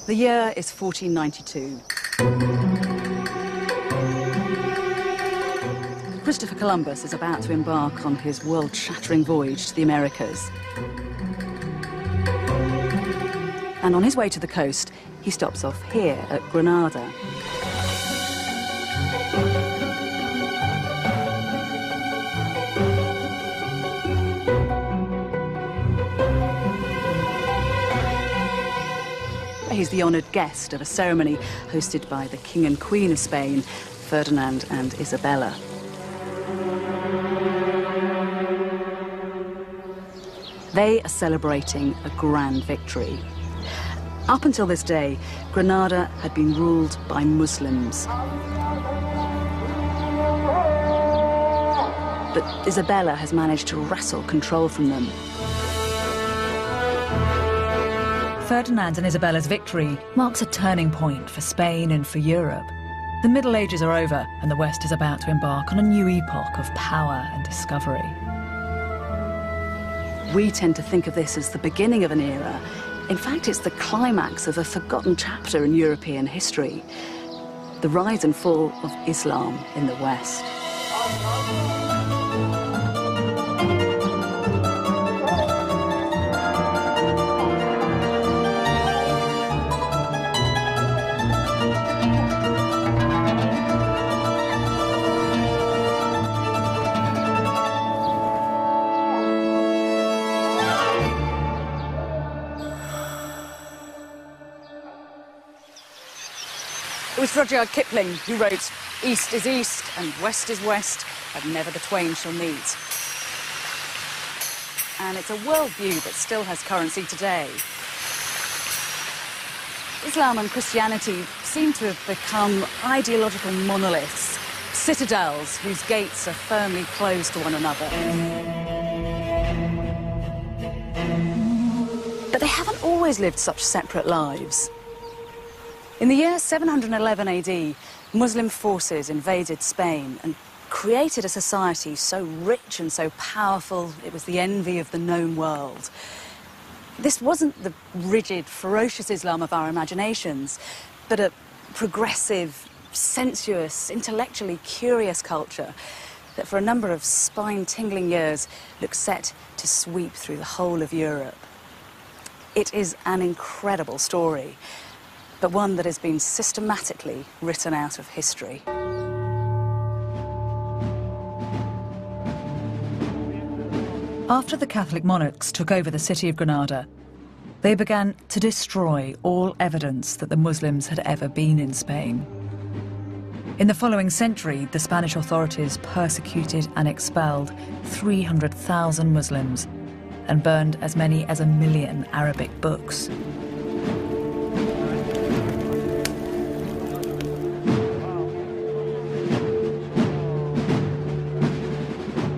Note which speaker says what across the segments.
Speaker 1: The year is 1492. Christopher Columbus is about to embark on his world-shattering voyage to the Americas. And on his way to the coast, he stops off here at Granada. He's the honoured guest of a ceremony hosted by the King and Queen of Spain, Ferdinand and Isabella. They are celebrating a grand victory. Up until this day, Granada had been ruled by Muslims. But Isabella has managed to wrestle control from them.
Speaker 2: Ferdinand and Isabella's victory marks a turning point for Spain and for Europe. The Middle Ages are over, and the West is about to embark on a new epoch of power and discovery.
Speaker 1: We tend to think of this as the beginning of an era. In fact, it's the climax of a forgotten chapter in European history, the rise and fall of Islam in the West. It was Rudyard Kipling who wrote, "East is east and west is west, and never the twain shall meet." And it's a worldview that still has currency today. Islam and Christianity seem to have become ideological monoliths, citadels whose gates are firmly closed to one another. But they haven't always lived such separate lives. In the year 711 AD, Muslim forces invaded Spain and created a society so rich and so powerful it was the envy of the known world. This wasn't the rigid, ferocious Islam of our imaginations, but a progressive, sensuous, intellectually curious culture that for a number of spine-tingling years looked set to sweep through the whole of Europe. It is an incredible story, but one that has been systematically written out of history.
Speaker 2: After the Catholic monarchs took over the city of Granada, they began to destroy all evidence that the Muslims had ever been in Spain. In the following century, the Spanish authorities persecuted and expelled 300,000 Muslims and burned as many as 1 million Arabic books.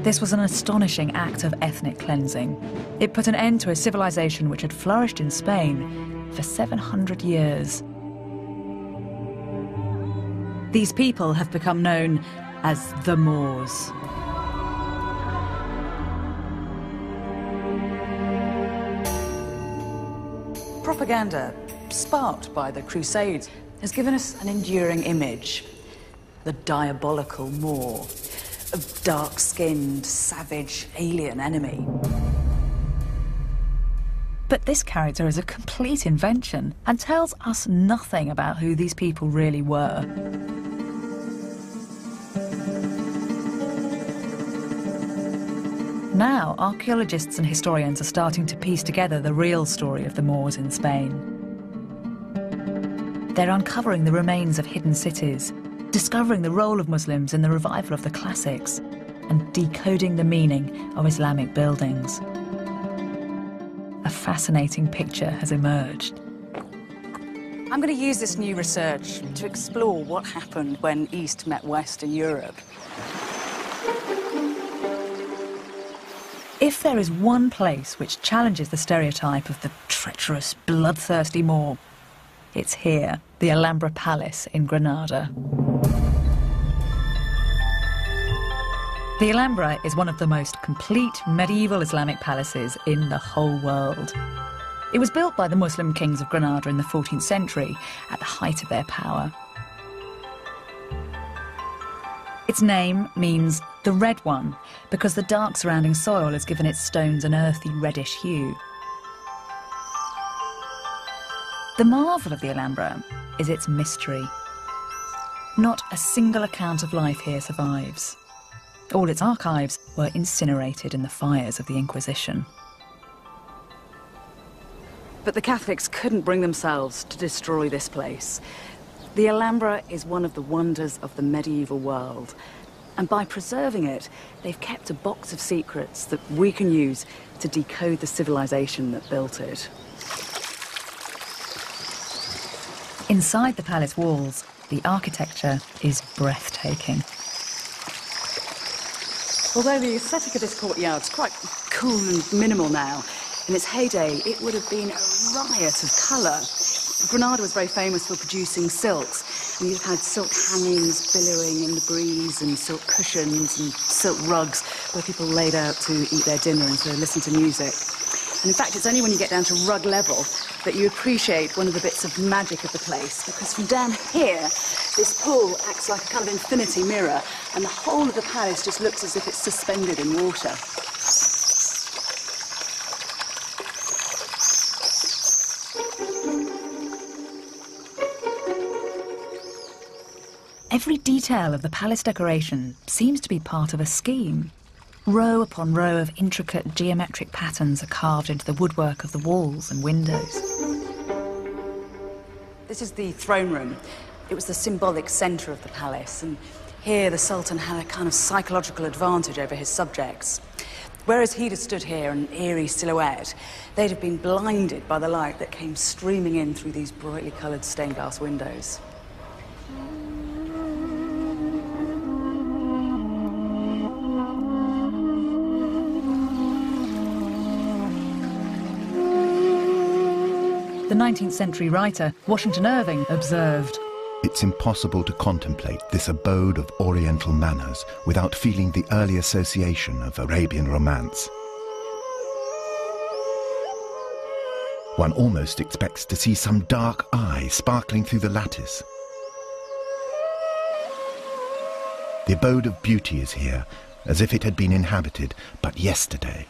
Speaker 2: This was an astonishing act of ethnic cleansing. It put an end to a civilization which had flourished in Spain for 700 years. These people have become known as the Moors.
Speaker 1: Propaganda, sparked by the Crusades, has given us an enduring image: the diabolical Moor, a dark-skinned, savage, alien enemy.
Speaker 2: But this character is a complete invention and tells us nothing about who these people really were. Now, archaeologists and historians are starting to piece together the real story of the Moors in Spain. They're uncovering the remains of hidden cities, discovering the role of Muslims in the revival of the classics, and decoding the meaning of Islamic buildings. A fascinating picture has emerged.
Speaker 1: I'm going to use this new research to explore what happened when East met West in Europe.
Speaker 2: If there is one place which challenges the stereotype of the treacherous, bloodthirsty Moor, it's here, the Alhambra Palace in Granada. The Alhambra is one of the most complete medieval Islamic palaces in the whole world. It was built by the Muslim kings of Granada in the 14th century, at the height of their power. Its name means the red one, because the dark surrounding soil has given its stones an earthy reddish hue. The marvel of the Alhambra is its mystery. Not a single account of life here survives. All its archives were incinerated in the fires of the Inquisition.
Speaker 1: But the Catholics couldn't bring themselves to destroy this place. The Alhambra is one of the wonders of the medieval world. And by preserving it, they've kept a box of secrets that we can use to decode the civilization that built it.
Speaker 2: Inside the palace walls, the architecture is breathtaking.
Speaker 1: Although the aesthetic of this courtyard is quite cool and minimal now, in its heyday it would have been a riot of colour. Granada was very famous for producing silks, and you've had silk hangings billowing in the breeze, and silk cushions and silk rugs where people laid out to eat their dinner and to listen to music. And in fact, it's only when you get down to rug level that you appreciate one of the bits of magic of the place, because from down here, this pool acts like a kind of infinity mirror, and the whole of the palace just looks as if it's suspended in water.
Speaker 2: Every detail of the palace decoration seems to be part of a scheme. Row upon row of intricate geometric patterns are carved into the woodwork of the walls and windows.
Speaker 1: This is the throne room. It was the symbolic centre of the palace, and here the Sultan had a kind of psychological advantage over his subjects. Whereas he'd have stood here, an eerie silhouette, they'd have been blinded by the light that came streaming in through these brightly coloured stained glass windows.
Speaker 2: The 19th century writer Washington Irving observed,
Speaker 3: "It's impossible to contemplate this abode of Oriental manners without feeling the early association of Arabian romance. One almost expects to see some dark eye sparkling through the lattice. The abode of beauty is here, as if it had been inhabited but yesterday."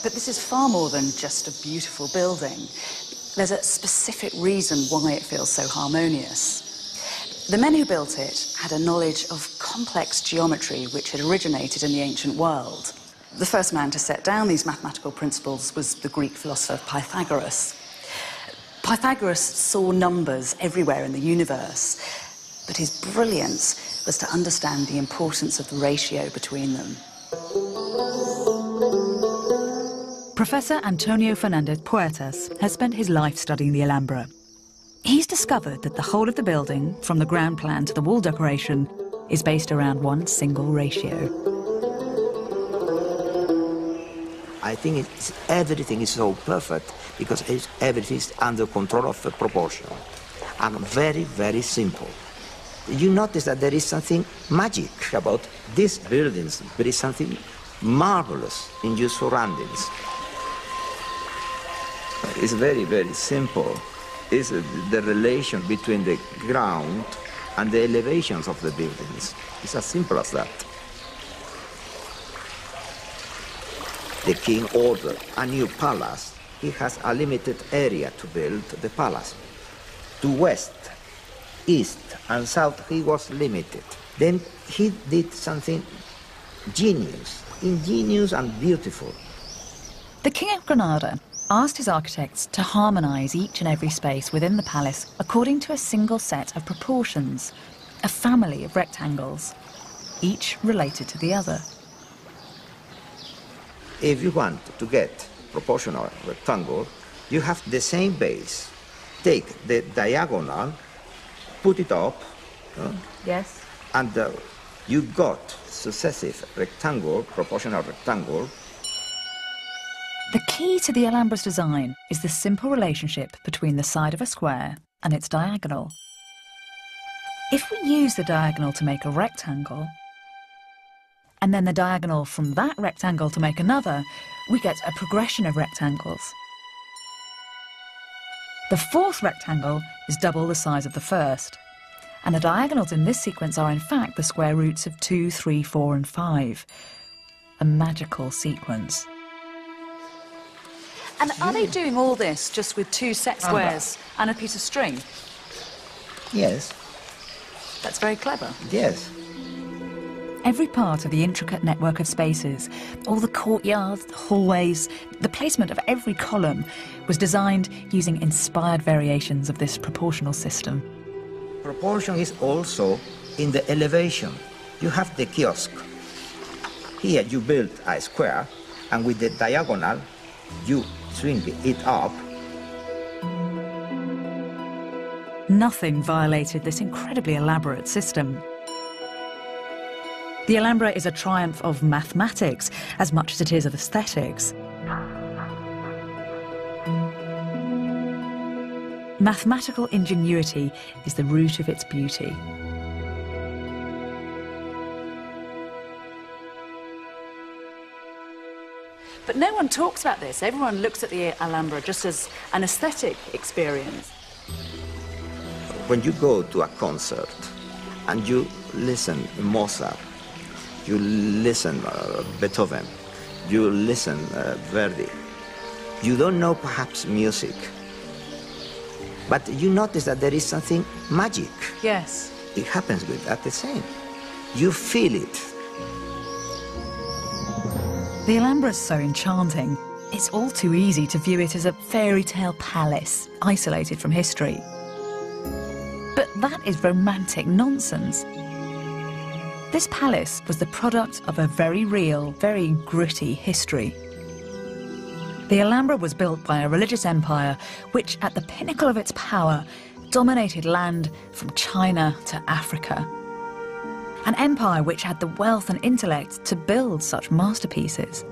Speaker 1: But this is far more than just a beautiful building. There's a specific reason why it feels so harmonious. The men who built it had a knowledge of complex geometry which had originated in the ancient world. The first man to set down these mathematical principles was the Greek philosopher Pythagoras. Pythagoras saw numbers everywhere in the universe, but his brilliance was to understand the importance of the ratio between them.
Speaker 2: Professor Antonio Fernandez Puertas has spent his life studying the Alhambra. He's discovered that the whole of the building, from the ground plan to the wall decoration, is based around one single ratio.
Speaker 4: I think everything is so perfect because everything is under control of the proportion and very, very simple. You notice that there is something magic about these buildings. There is something marvelous in your surroundings.
Speaker 5: It's very, very simple. It's the relation between the ground and the elevations of the buildings. It's as simple as that.
Speaker 4: The king ordered a new palace. He has a limited area to build the palace. To west, east, and south, he was limited. Then he did something ingenious and beautiful.
Speaker 2: The King of Granada asked his architects to harmonise each and every space within the palace according to a single set of proportions, a family of rectangles, each related to the other.
Speaker 4: If you want to get proportional rectangle, you have the same base. Take the diagonal, put it up,
Speaker 2: Yes.
Speaker 4: and you got successive rectangle, proportional rectangle.
Speaker 2: The key to the Alhambra's design is the simple relationship between the side of a square and its diagonal. If we use the diagonal to make a rectangle, and then the diagonal from that rectangle to make another, we get a progression of rectangles. The fourth rectangle is double the size of the first, and the diagonals in this sequence are in fact the square roots of 2, 3, 4 and 5. A magical sequence.
Speaker 1: And are they doing all this just with 2 set squares and a piece of string?
Speaker 4: Yes.
Speaker 1: That's very clever.
Speaker 4: Yes.
Speaker 2: Every part of the intricate network of spaces, all the courtyards, the hallways, the placement of every column was designed using inspired variations of this proportional system.
Speaker 4: Proportion is also in the elevation. You have the kiosk. Here you build a square, and with the diagonal, you swing it up.
Speaker 2: Nothing violated this incredibly elaborate system. The Alhambra is a triumph of mathematics as much as it is of aesthetics. Mathematical ingenuity is the root of its beauty.
Speaker 1: But no one talks about this. Everyone looks at the Alhambra just as an aesthetic experience.
Speaker 4: When you go to a concert and you listen to Mozart, you listen Beethoven, you listen Verdi, you don't know perhaps music, but you notice that there is something magic.
Speaker 1: Yes.
Speaker 4: It happens with that the same. You feel it.
Speaker 2: The Alhambra is so enchanting. It's all too easy to view it as a fairy tale palace, isolated from history. But that is romantic nonsense. This palace was the product of a very real, very gritty history. The Alhambra was built by a religious empire which, at the pinnacle of its power, dominated land from China to Africa. An empire which had the wealth and intellect to build such masterpieces.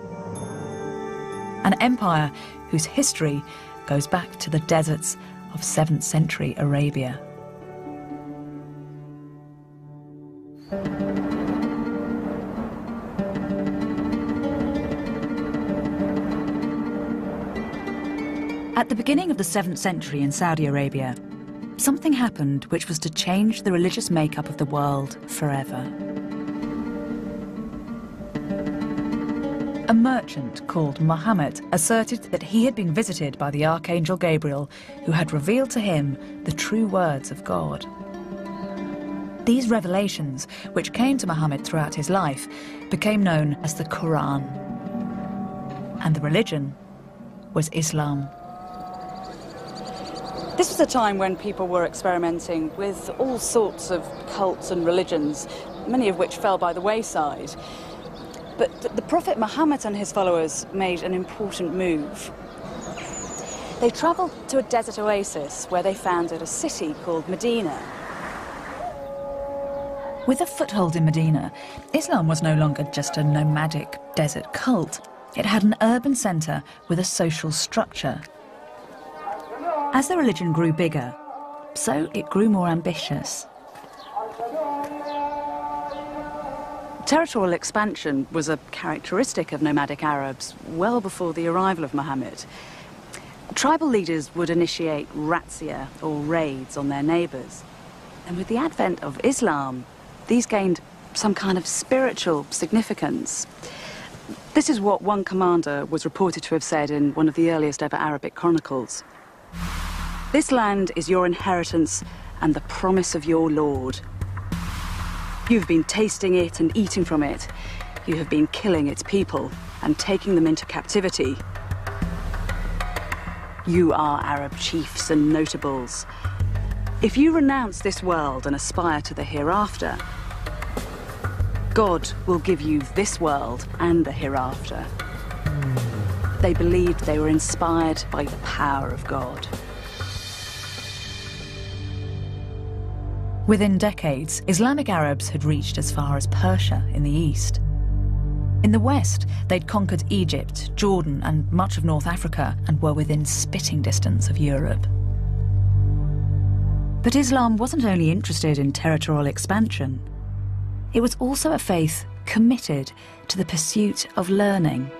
Speaker 2: An empire whose history goes back to the deserts of 7th century Arabia. At the beginning of the 7th century in Saudi Arabia, something happened which was to change the religious makeup of the world forever. A merchant called Muhammad asserted that he had been visited by the Archangel Gabriel, who had revealed to him the true words of God. These revelations, which came to Muhammad throughout his life, became known as the Quran. And the religion was Islam.
Speaker 1: This was a time when people were experimenting with all sorts of cults and religions, many of which fell by the wayside. But the Prophet Muhammad and his followers made an important move. They travelled to a desert oasis where they founded a city called Medina.
Speaker 2: With a foothold in Medina, Islam was no longer just a nomadic desert cult. It had an urban centre with a social structure. As the religion grew bigger, so it grew more ambitious.
Speaker 1: Territorial expansion was a characteristic of nomadic Arabs well before the arrival of Muhammad. Tribal leaders would initiate razzia or raids on their neighbours. And with the advent of Islam, these gained some kind of spiritual significance. This is what one commander was reported to have said in one of the earliest ever Arabic chronicles. "This land is your inheritance and the promise of your Lord. You've been tasting it and eating from it. You have been killing its people and taking them into captivity. You are Arab chiefs and notables. If you renounce this world and aspire to the hereafter, God will give you this world and the hereafter." They believed they were inspired by the power of God.
Speaker 2: Within decades, Islamic Arabs had reached as far as Persia in the east. In the west, they'd conquered Egypt, Jordan, and much of North Africa, and were within spitting distance of Europe. But Islam wasn't only interested in territorial expansion. It was also a faith committed to the pursuit of learning.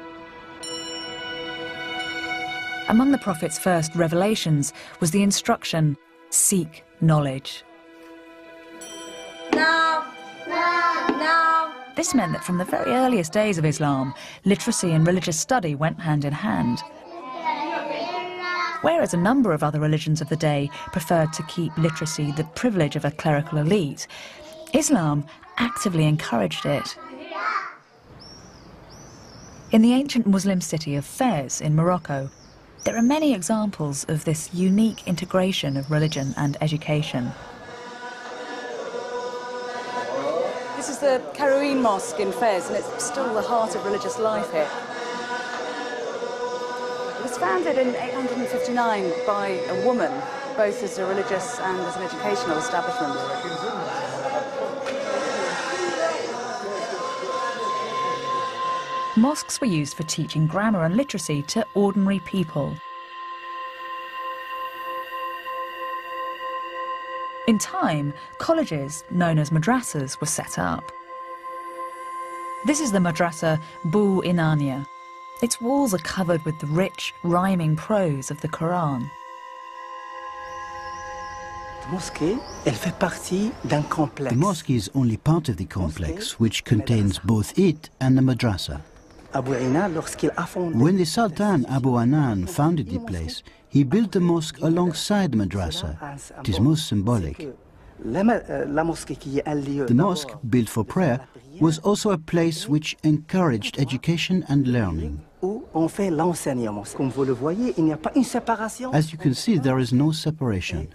Speaker 2: Among the Prophet's first revelations was the instruction, seek knowledge. This meant that from the very earliest days of Islam, literacy and religious study went hand in hand. Whereas a number of other religions of the day preferred to keep literacy the privilege of a clerical elite, Islam actively encouraged it. In the ancient Muslim city of Fez in Morocco, there are many examples of this unique integration of religion and education.
Speaker 1: This is the Karouin Mosque in Fez, and it's still the heart of religious life here. It was founded in 859 by a woman, both as a religious and as an educational establishment.
Speaker 2: Mosques were used for teaching grammar and literacy to ordinary people. In time, colleges, known as madrasas, were set up. This is the madrasa Bu Inania. Its walls are covered with the rich, rhyming prose of the Quran.
Speaker 6: The mosque is only part of the complex, which contains both it and the madrasa. When the Sultan Abu Anan founded the place, he built the mosque alongside the madrasa. It is most symbolic. The mosque, built for prayer, was also a place which encouraged education and learning. As you can see, there is no separation.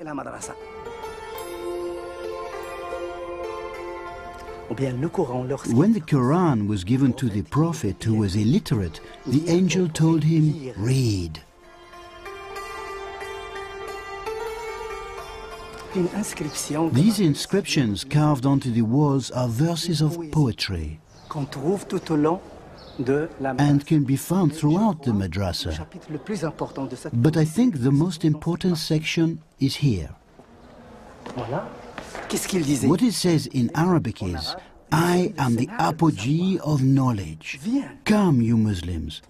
Speaker 6: When the Quran was given to the Prophet, who was illiterate, the angel told him, read. These inscriptions carved onto the walls are verses of poetry and can be found throughout the madrasa. But I think the most important section is here. What it says in Arabic is, I am the apogee of knowledge. Come, you Muslims.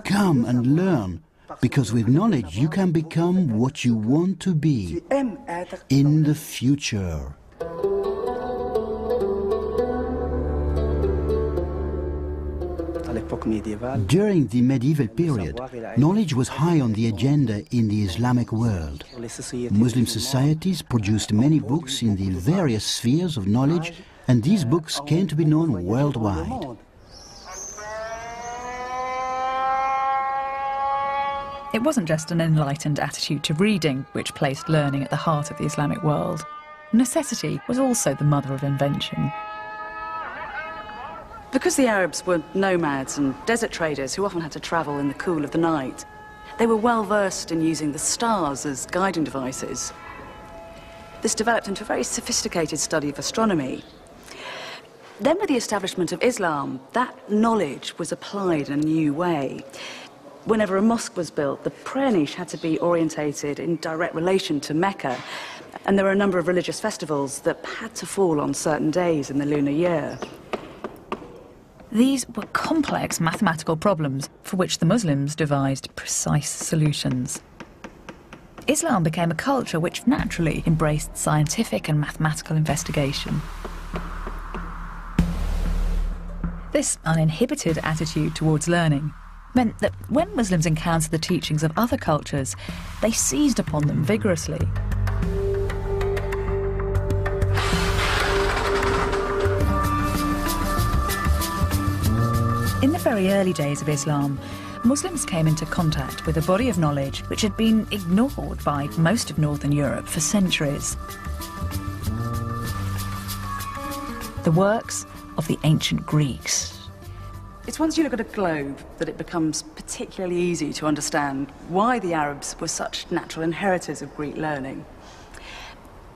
Speaker 6: Come and learn, because with knowledge you can become what you want to be in the future. During the medieval period, knowledge was high on the agenda in the Islamic world. Muslim societies produced many books in the various spheres of knowledge, and these books came to be known worldwide.
Speaker 2: It wasn't just an enlightened attitude to reading which placed learning at the heart of the Islamic world. Necessity was also the mother of invention.
Speaker 1: Because the Arabs were nomads and desert traders who often had to travel in the cool of the night, they were well versed in using the stars as guiding devices. This developed into a very sophisticated study of astronomy. Then with the establishment of Islam, that knowledge was applied in a new way. Whenever a mosque was built, the prayer niche had to be orientated in direct relation to Mecca, and there were a number of religious festivals that had to fall on certain days in the lunar year.
Speaker 2: These were complex mathematical problems for which the Muslims devised precise solutions. Islam became a culture which naturally embraced scientific and mathematical investigation. This uninhibited attitude towards learning meant that when Muslims encountered the teachings of other cultures, they seized upon them vigorously. In the very early days of Islam, Muslims came into contact with a body of knowledge which had been ignored by most of Northern Europe for centuries. The works of the ancient Greeks.
Speaker 1: It's once you look at a globe that it becomes particularly easy to understand why the Arabs were such natural inheritors of Greek learning.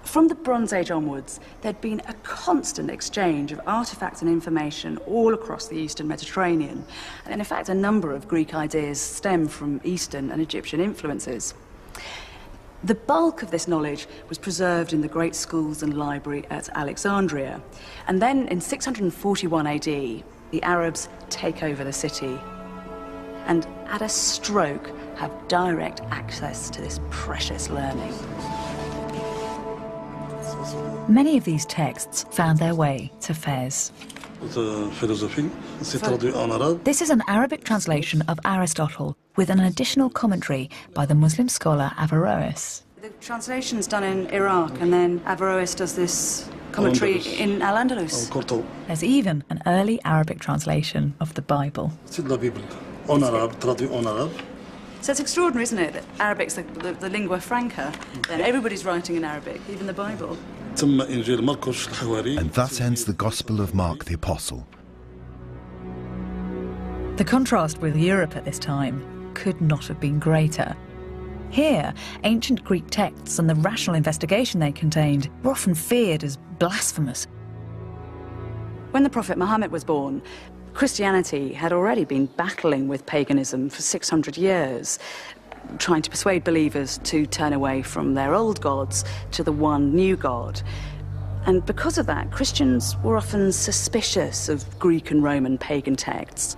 Speaker 1: From the Bronze Age onwards, there'd been a constant exchange of artifacts and information all across the Eastern Mediterranean. And in fact, a number of Greek ideas stem from Eastern and Egyptian influences. The bulk of this knowledge was preserved in the great schools and library at Alexandria. And then in 641 AD, the Arabs take over the city and at a stroke have direct access to this precious learning.
Speaker 2: Many of these texts found their way to Fez. This is an Arabic translation of Aristotle with an additional commentary by the Muslim scholar Averroes.
Speaker 1: The translation's done in Iraq, and then Averroes does this commentary in Al-Andalus.
Speaker 2: There's even an early Arabic translation of the Bible.
Speaker 1: So it's extraordinary, isn't it, that Arabic's the lingua franca, then everybody's writing in Arabic, even the Bible.
Speaker 3: And thus ends the Gospel of Mark the Apostle.
Speaker 2: The contrast with Europe at this time could not have been greater. Here, ancient Greek texts and the rational investigation they contained were often feared as blasphemous.
Speaker 1: When the Prophet Muhammad was born, Christianity had already been battling with paganism for 600 years, trying to persuade believers to turn away from their old gods to the one new God. And because of that, Christians were often suspicious of Greek and Roman pagan texts.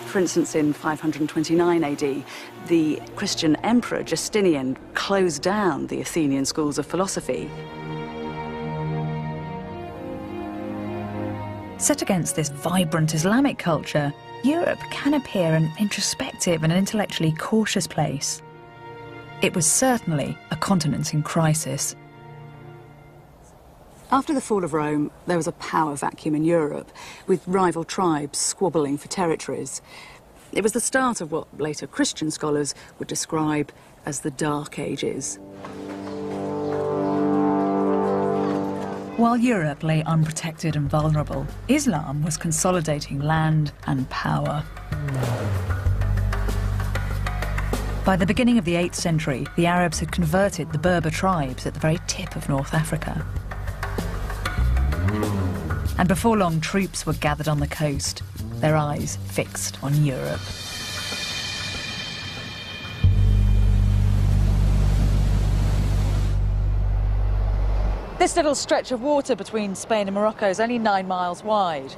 Speaker 1: For instance, in 529 AD, the Christian emperor Justinian closed down the Athenian schools of philosophy.
Speaker 2: Set against this vibrant Islamic culture, Europe can appear an introspective and intellectually cautious place. It was certainly a continent in crisis.
Speaker 1: After the fall of Rome, there was a power vacuum in Europe, with rival tribes squabbling for territories. It was the start of what later Christian scholars would describe as the Dark Ages.
Speaker 2: While Europe lay unprotected and vulnerable, Islam was consolidating land and power. By the beginning of the 8th century, the Arabs had converted the Berber tribes at the very tip of North Africa. And before long, troops were gathered on the coast, their eyes fixed on Europe.
Speaker 7: This little stretch of water between Spain and Morocco is only 9 miles wide,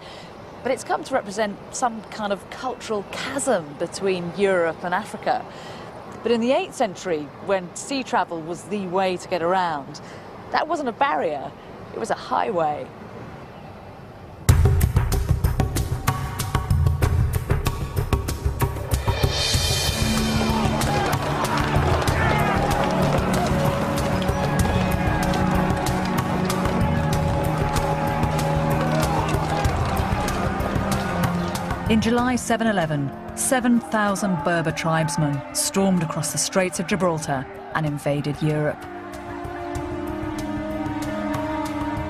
Speaker 7: but it's come to represent some kind of cultural chasm between Europe and Africa. But in the 8th century, when sea travel was the way to get around, that wasn't a barrier, it was a highway.
Speaker 2: In July 711, 7,000 Berber tribesmen stormed across the Straits of Gibraltar and invaded Europe.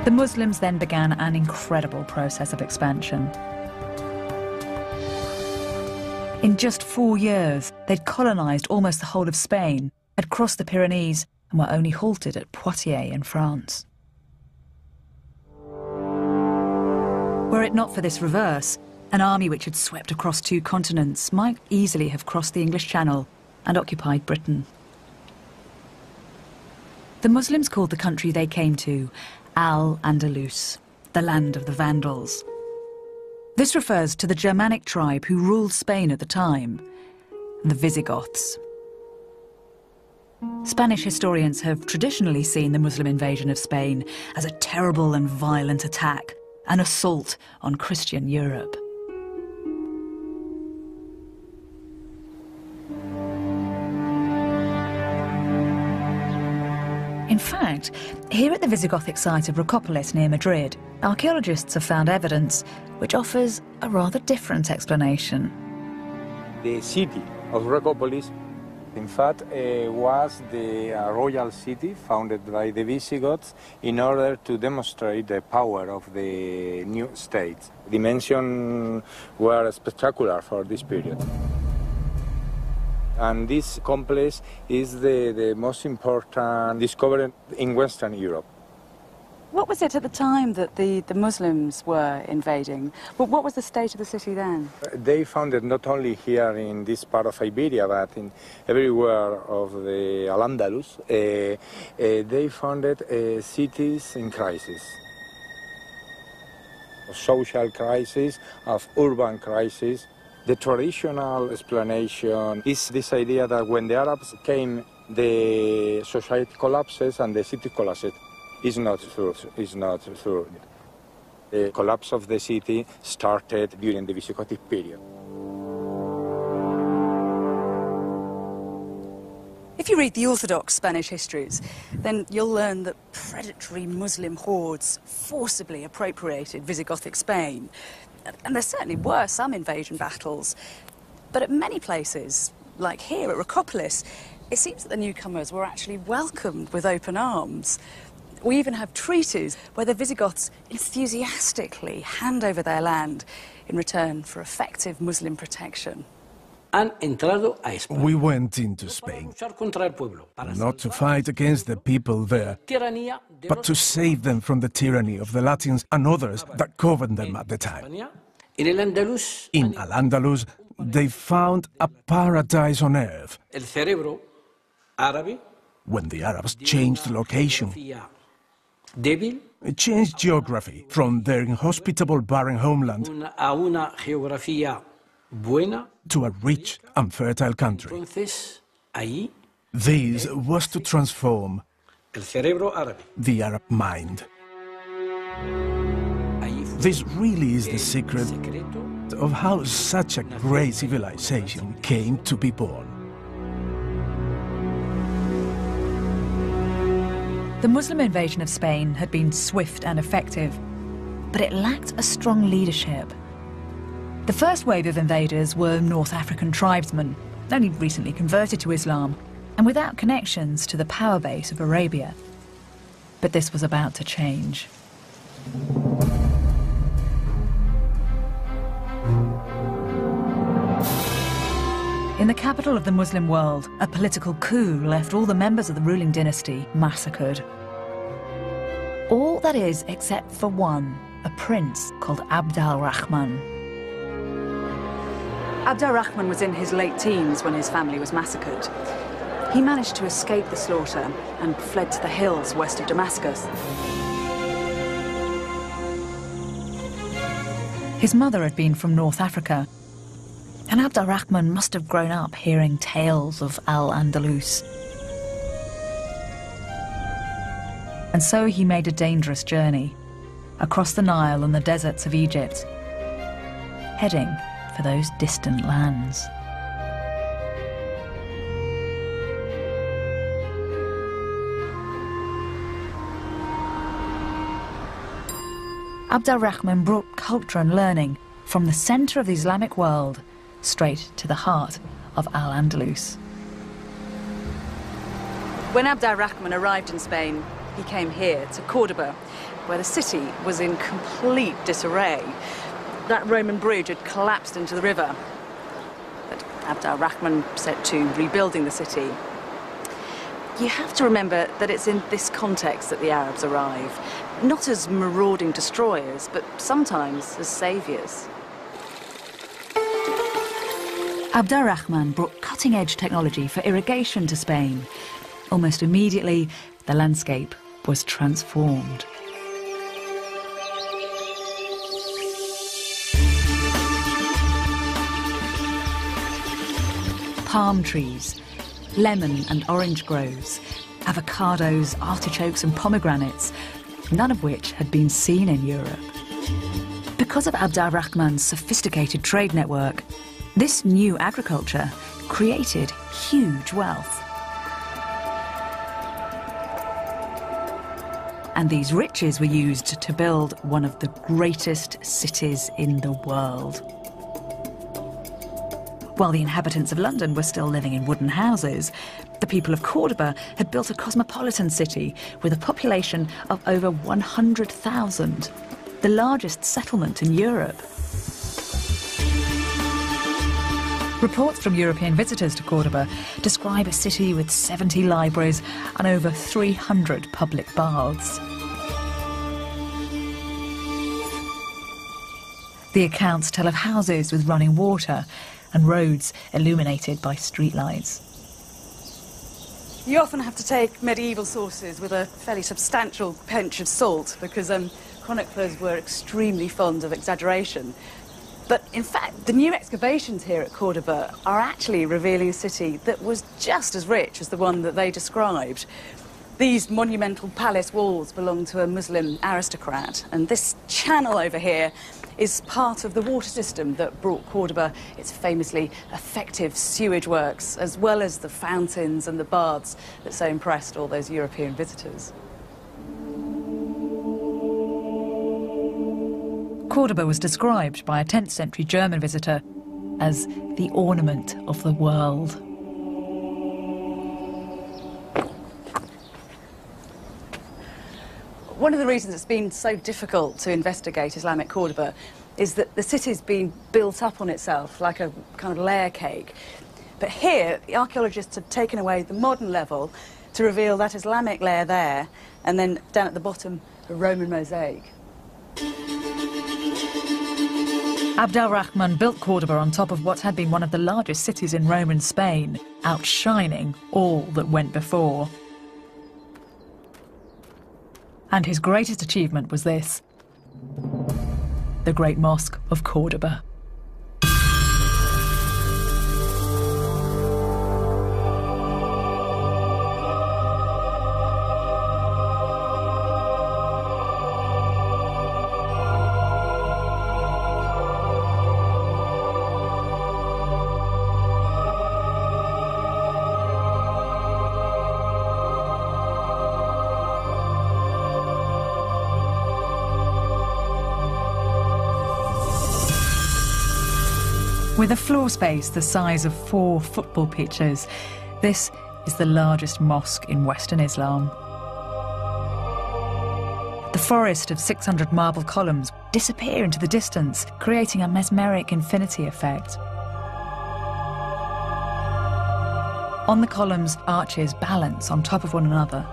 Speaker 2: The Muslims then began an incredible process of expansion. In just 4 years, they'd colonised almost the whole of Spain, had crossed the Pyrenees, and were only halted at Poitiers in France. Were it not for this reverse, an army which had swept across 2 continents might easily have crossed the English Channel and occupied Britain. The Muslims called the country they came to Al-Andalus, the land of the Vandals. This refers to the Germanic tribe who ruled Spain at the time, the Visigoths. Spanish historians have traditionally seen the Muslim invasion of Spain as a terrible and violent attack, an assault on Christian Europe. In fact, here at the Visigothic site of Rocopolis near Madrid, archaeologists have found evidence which offers a rather different explanation.
Speaker 8: The city of Rocopolis, in fact, was the royal city founded by the Visigoths in order to demonstrate the power of the new state. Dimensions were spectacular for this period. And this complex is the most important discovery in Western Europe.
Speaker 1: What was it at the time that the Muslims were invading? What was the state of the city then?
Speaker 8: They founded not only here in this part of Iberia, but in everywhere of the Al-Andalus. They founded cities in crisis. Of social crisis, of urban crisis. The traditional explanation is this idea that when the Arabs came, the society collapses and the city collapses. It's not true. It's not true. The collapse of the city started during the Visigothic period.
Speaker 1: If you read the Orthodox Spanish histories, then you'll learn that predatory Muslim hordes forcibly appropriated Visigothic Spain. And there certainly were some invasion battles. But at many places, like here at Rocopolis, it seems that the newcomers were actually welcomed with open arms. We even have treaties where the Visigoths enthusiastically hand over their land in return for effective Muslim protection.
Speaker 9: We went into Spain, not to fight against the people there, but to save them from the tyranny of the Latins and others that governed them at the time. In Al-Andalus, they found a paradise on earth. When the Arabs changed location, it changed geography from their inhospitable barren homeland to a rich and fertile country. This was to transform the Arab mind. This really is the secret of how such a great civilization came to be born.
Speaker 2: The Muslim invasion of Spain had been swift and effective, but it lacked a strong leadership. The first wave of invaders were North African tribesmen, only recently converted to Islam, and without connections to the power base of Arabia. But this was about to change. In the capital of the Muslim world, a political coup left all the members of the ruling dynasty massacred. All that is except for one, a prince called Abd al-Rahman.
Speaker 1: Abd al-Rahman was in his late teens when his family was massacred. He managed to escape the slaughter and fled to the hills west of Damascus.
Speaker 2: His mother had been from North Africa, and Abd al-Rahman must have grown up hearing tales of Al-Andalus. And so he made a dangerous journey across the Nile and the deserts of Egypt, heading for those distant lands. Abd al-Rahman brought culture and learning from the center of the Islamic world straight to the heart of Al-Andalus.
Speaker 1: When Abd al-Rahman arrived in Spain, he came here to Cordoba, where the city was in complete disarray. That Roman bridge had collapsed into the river. But Abd al-Rahman set to rebuilding the city. You have to remember that it's in this context that the Arabs arrive, not as marauding destroyers, but sometimes as saviors.
Speaker 2: Abd al-Rahman brought cutting-edge technology for irrigation to Spain. Almost immediately, the landscape was transformed. Palm trees, lemon and orange groves, avocados, artichokes and pomegranates, none of which had been seen in Europe. Because of Abd al-Rahman's sophisticated trade network, this new agriculture created huge wealth. And these riches were used to build one of the greatest cities in the world. While the inhabitants of London were still living in wooden houses, the people of Cordoba had built a cosmopolitan city with a population of over 100,000, the largest settlement in Europe. Reports from European visitors to Cordoba describe a city with 70 libraries and over 300 public baths. The accounts tell of houses with running water and roads illuminated by streetlights.
Speaker 1: You often have to take medieval sources with a fairly substantial pinch of salt because chroniclers were extremely fond of exaggeration. But in fact, the new excavations here at Cordoba are actually revealing a city that was just as rich as the one that they described. These monumental palace walls belong to a Muslim aristocrat, and this channel over here is part of the water system that brought Cordoba its famously effective sewage works, as well as the fountains and the baths that so impressed all those European visitors.
Speaker 2: Cordoba was described by a 10th century German visitor as the ornament of the world.
Speaker 1: One of the reasons it's been so difficult to investigate Islamic Cordoba is that the city's been built up on itself like a kind of layer cake. But here, the archaeologists have taken away the modern level to reveal that Islamic layer there, and then down at the bottom, a Roman mosaic.
Speaker 2: Abd al-Rahman built Cordoba on top of what had been one of the largest cities in Roman Spain, outshining all that went before. And his greatest achievement was this: the Great Mosque of Cordoba. With a floor space the size of 4 football pitches, this is the largest mosque in Western Islam. The forest of 600 marble columns disappear into the distance, creating a mesmeric infinity effect. On the columns, arches balance on top of one another.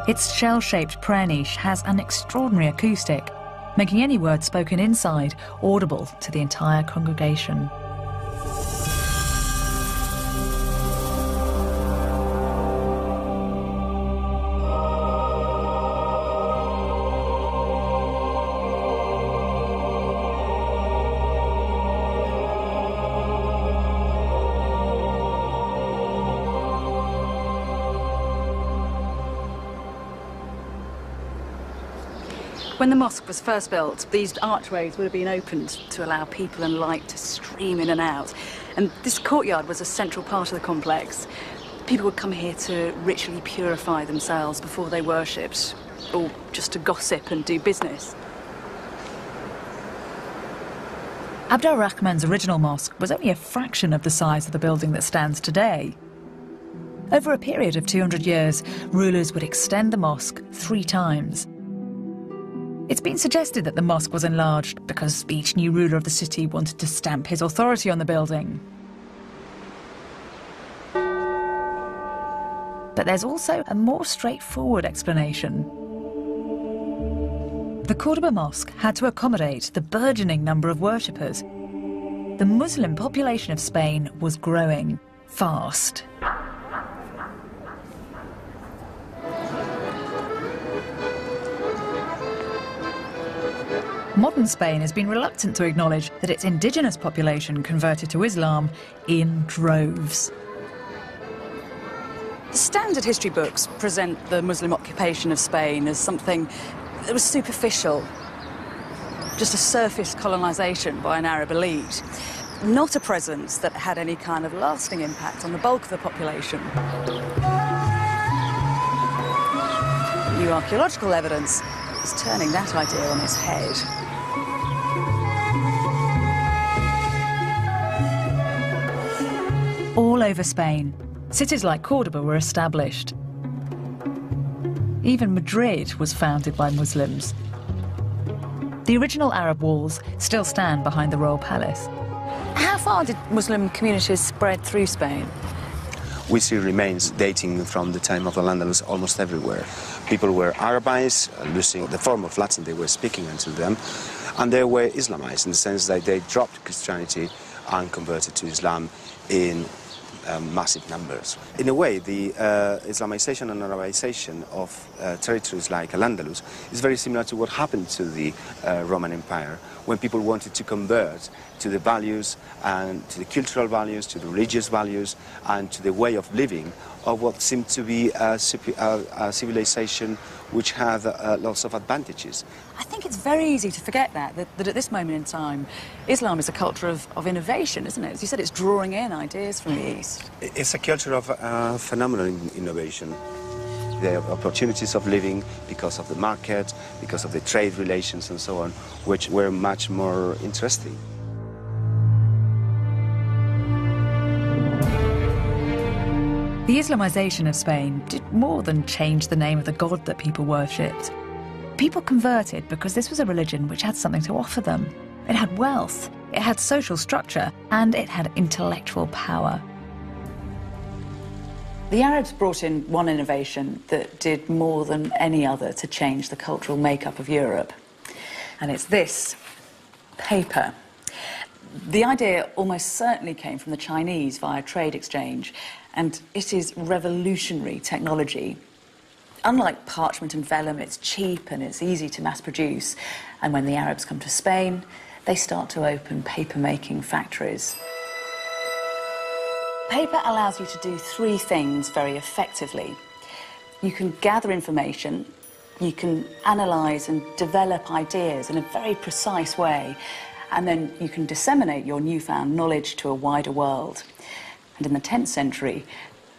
Speaker 2: Its shell-shaped prayer niche has an extraordinary acoustic, making any word spoken inside audible to the entire congregation.
Speaker 1: When the mosque was first built, these archways would have been opened to allow people and light to stream in and out. And this courtyard was a central part of the complex. People would come here to ritually purify themselves before they worshipped, or just to gossip and do business.
Speaker 2: Abd al-Rahman's original mosque was only a fraction of the size of the building that stands today. Over a period of 200 years, rulers would extend the mosque 3 times. It's been suggested that the mosque was enlarged because each new ruler of the city wanted to stamp his authority on the building. But there's also a more straightforward explanation. The Cordoba Mosque had to accommodate the burgeoning number of worshippers. The Muslim population of Spain was growing fast. Modern Spain has been reluctant to acknowledge that its indigenous population converted to Islam in droves.
Speaker 1: The standard history books present the Muslim occupation of Spain as something that was superficial, just a surface colonisation by an Arab elite, not a presence that had any kind of lasting impact on the bulk of the population. New archaeological evidence is turning that idea on its head.
Speaker 2: All over Spain, cities like Cordoba were established. Even Madrid was founded by Muslims. The original Arab walls still stand behind the royal palace.
Speaker 1: How far did Muslim communities spread through Spain?
Speaker 10: We see remains dating from the time of the Andalus almost everywhere. People were Arabized, losing the form of Latin they were speaking until then, And they were Islamized in the sense that they dropped Christianity and converted to Islam in massive numbers. In a way, the Islamization and Arabization of territories like Al-Andalus is very similar to what happened to the Roman Empire, when people wanted to convert to the values and to the cultural values, to the religious values, and to the way of living of what seemed to be a civilization which had lots of advantages.
Speaker 1: I think it's very easy to forget that at this moment in time, Islam is a culture of innovation, isn't it? As you said, it's drawing in ideas from the East.
Speaker 10: It's a culture of phenomenal innovation. The opportunities of living because of the market, because of the trade relations and so on, which were much more interesting.
Speaker 2: The Islamization of Spain did more than change the name of the god that people worshipped. People converted because this was a religion which had something to offer them. It had wealth, it had social structure, and it had intellectual power.
Speaker 1: The Arabs brought in one innovation that did more than any other to change the cultural makeup of Europe. And it's this: paper. The idea almost certainly came from the Chinese via trade exchange, and it is revolutionary technology. Unlike parchment and vellum, it's cheap and it's easy to mass produce. And when the Arabs come to Spain, they start to open paper-making factories. Paper allows you to do three things very effectively. You can gather information, you can analyse and develop ideas in a very precise way, and then you can disseminate your newfound knowledge to a wider world. And in the 10th century,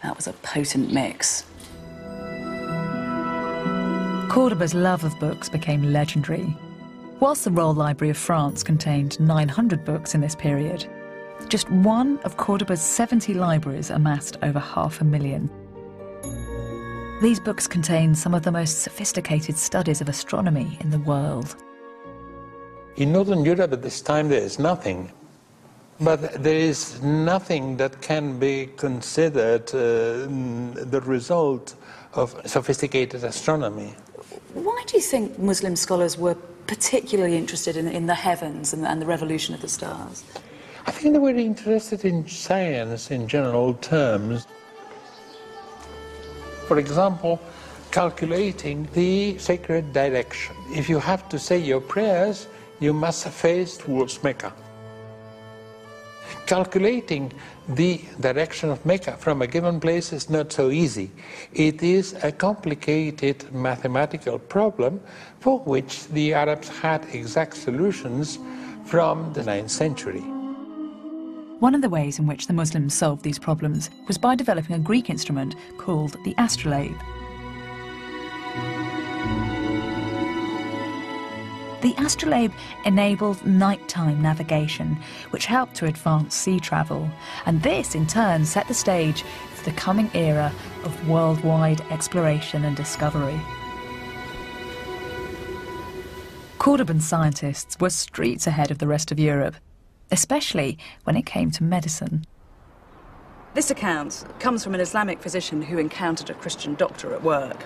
Speaker 1: that was a potent mix.
Speaker 2: Cordoba's love of books became legendary. Whilst the Royal Library of France contained 900 books in this period, just one of Cordoba's 70 libraries amassed over 500,000. These books contain some of the most sophisticated studies of astronomy in the world.
Speaker 11: In Northern Europe at this time there is nothing, but there is nothing that can be considered the result of sophisticated astronomy.
Speaker 1: Why do you think Muslim scholars were particularly interested in the heavens and the revolution of the stars?
Speaker 11: I think they were interested in science in general terms. For example, calculating the sacred direction. If you have to say your prayers, you must face towards Mecca. Calculating the direction of Mecca from a given place is not so easy. It is a complicated mathematical problem for which the Arabs had exact solutions from the 9th century.
Speaker 2: One of the ways in which the Muslims solved these problems was by developing a Greek instrument called the astrolabe. The astrolabe enabled nighttime navigation, which helped to advance sea travel, and this in turn set the stage for the coming era of worldwide exploration and discovery. Cordoban scientists were streets ahead of the rest of Europe, especially when it came to medicine.
Speaker 1: This account comes from an Islamic physician who encountered a Christian doctor at work.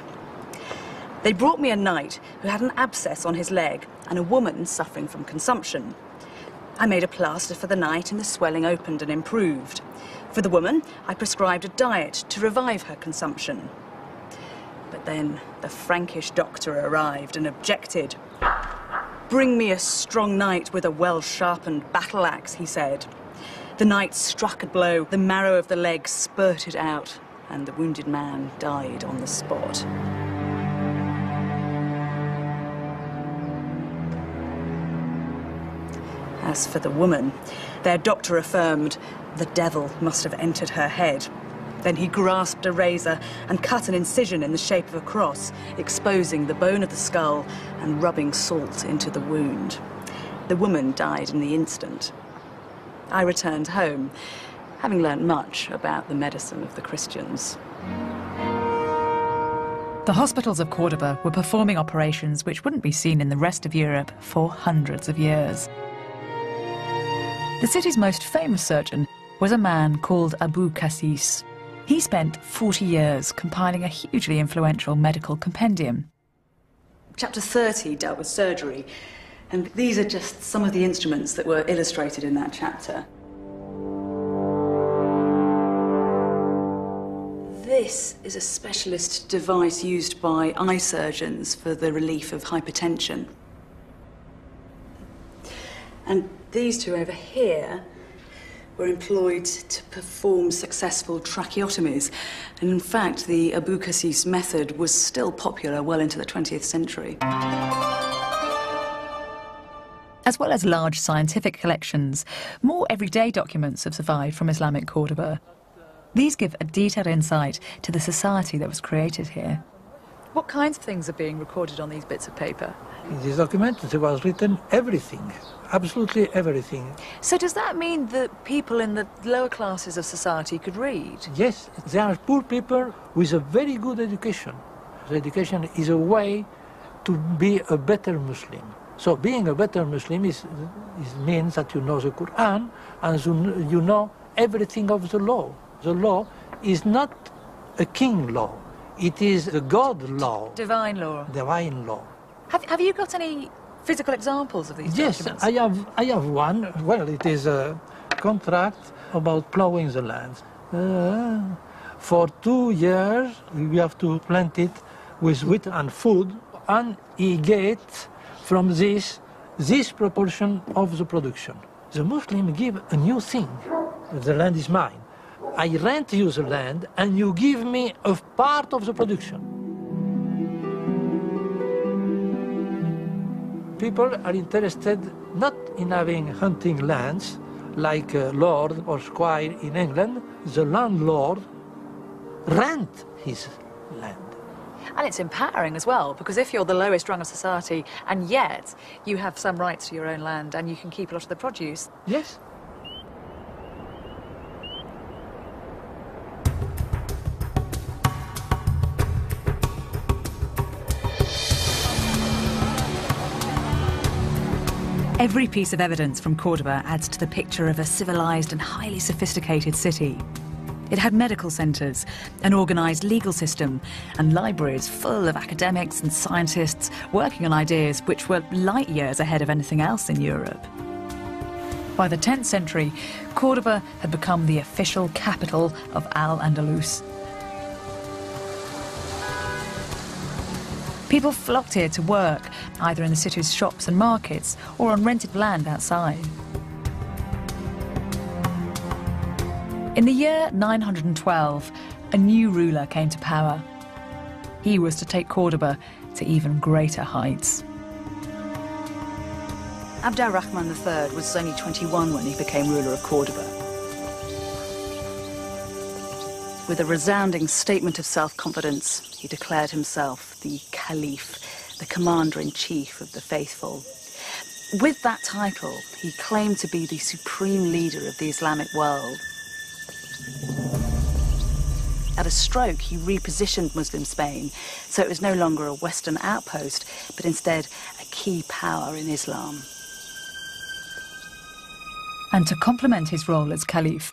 Speaker 1: They brought me a knight who had an abscess on his leg and a woman suffering from consumption. I made a plaster for the knight and the swelling opened and improved. For the woman, I prescribed a diet to revive her consumption. But then the Frankish doctor arrived and objected. "Bring me a strong knight with a well-sharpened battle axe," he said. The knight struck a blow, the marrow of the leg spurted out, and the wounded man died on the spot. As for the woman, their doctor affirmed the devil must have entered her head. Then he grasped a razor and cut an incision in the shape of a cross, exposing the bone of the skull and rubbing salt into the wound. The woman died in the instant. I returned home, having learnt much about the medicine of the Christians.
Speaker 2: The hospitals of Cordoba were performing operations which wouldn't be seen in the rest of Europe for hundreds of years. The city's most famous surgeon was a man called Abu Qasis. He spent 40 years compiling a hugely influential medical compendium.
Speaker 1: Chapter 30 dealt with surgery. And these are just some of the instruments that were illustrated in that chapter. This is a specialist device used by eye surgeons for the relief of hypertension. And these two over here were employed to perform successful tracheotomies. And in fact, the Abu-Kassis method was still popular well into the 20th century.
Speaker 2: As well as large scientific collections, more everyday documents have survived from Islamic Cordoba. These give a detailed insight to the society that was created here.
Speaker 7: What kinds of things are being recorded on these bits of paper?
Speaker 12: In this document there was written everything, absolutely everything.
Speaker 7: So does that mean that people in the lower classes of society could read?
Speaker 12: Yes, they are poor people with a very good education. The education is a way to be a better Muslim. So being a better Muslim means that you know the Quran and you know everything of the law. The law is not a king law, it is the God law.
Speaker 7: Divine law.
Speaker 12: Divine law.
Speaker 7: Have you got any physical examples of these documents?
Speaker 12: Yes, I have one. Well, it is a contract about plowing the land. For 2 years, we have to plant it with wheat and food, and he gets from this proportion of the production. The Muslim give a new thing. The land is mine. I rent you the land, and you give me a part of the production. People are interested not in having hunting lands like a lord or squire in England. The landlord rent his land.
Speaker 7: And it's empowering as well, because if you're the lowest rung of society and yet you have some rights to your own land and you can keep a lot of the produce.
Speaker 12: Yes.
Speaker 2: Every piece of evidence from Cordoba adds to the picture of a civilized and highly sophisticated city. It had medical centres, an organised legal system, and libraries full of academics and scientists working on ideas which were light years ahead of anything else in Europe. By the 10th century, Cordoba had become the official capital of Al-Andalus. People flocked here to work, either in the city's shops and markets or on rented land outside. In the year 912, a new ruler came to power. He was to take Cordoba to even greater heights.
Speaker 1: Abd al-Rahman III was only 21 when he became ruler of Cordoba. With a resounding statement of self-confidence, he declared himself the Caliph, the commander-in-chief of the faithful. With that title, he claimed to be the supreme leader of the Islamic world. At a stroke, he repositioned Muslim Spain, so it was no longer a Western outpost, but instead a key power in Islam.
Speaker 2: And to complement his role as Caliph,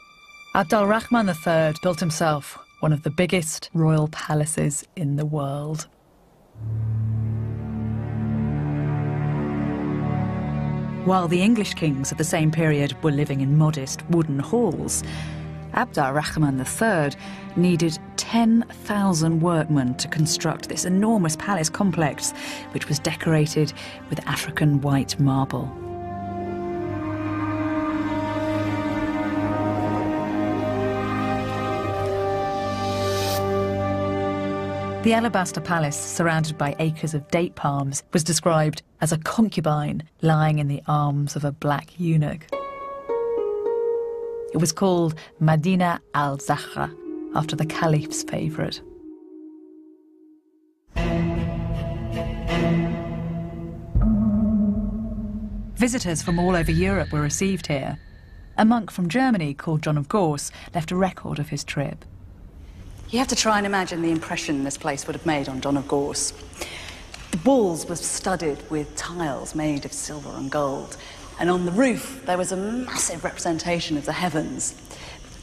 Speaker 2: Abd al-Rahman III built himself one of the biggest royal palaces in the world. While the English kings of the same period were living in modest wooden halls, Abd al-Rahman III needed 10,000 workmen to construct this enormous palace complex, which was decorated with African white marble. The alabaster palace, surrounded by acres of date palms, was described as a concubine lying in the arms of a black eunuch. It was called Medina al-Zahra, after the Caliph's favourite. Visitors from all over Europe were received here. A monk from Germany called John of Gauss left a record of his trip.
Speaker 1: You have to try and imagine the impression this place would have made on John of Gauss. The walls were studded with tiles made of silver and gold, and on the roof there was a massive representation of the heavens.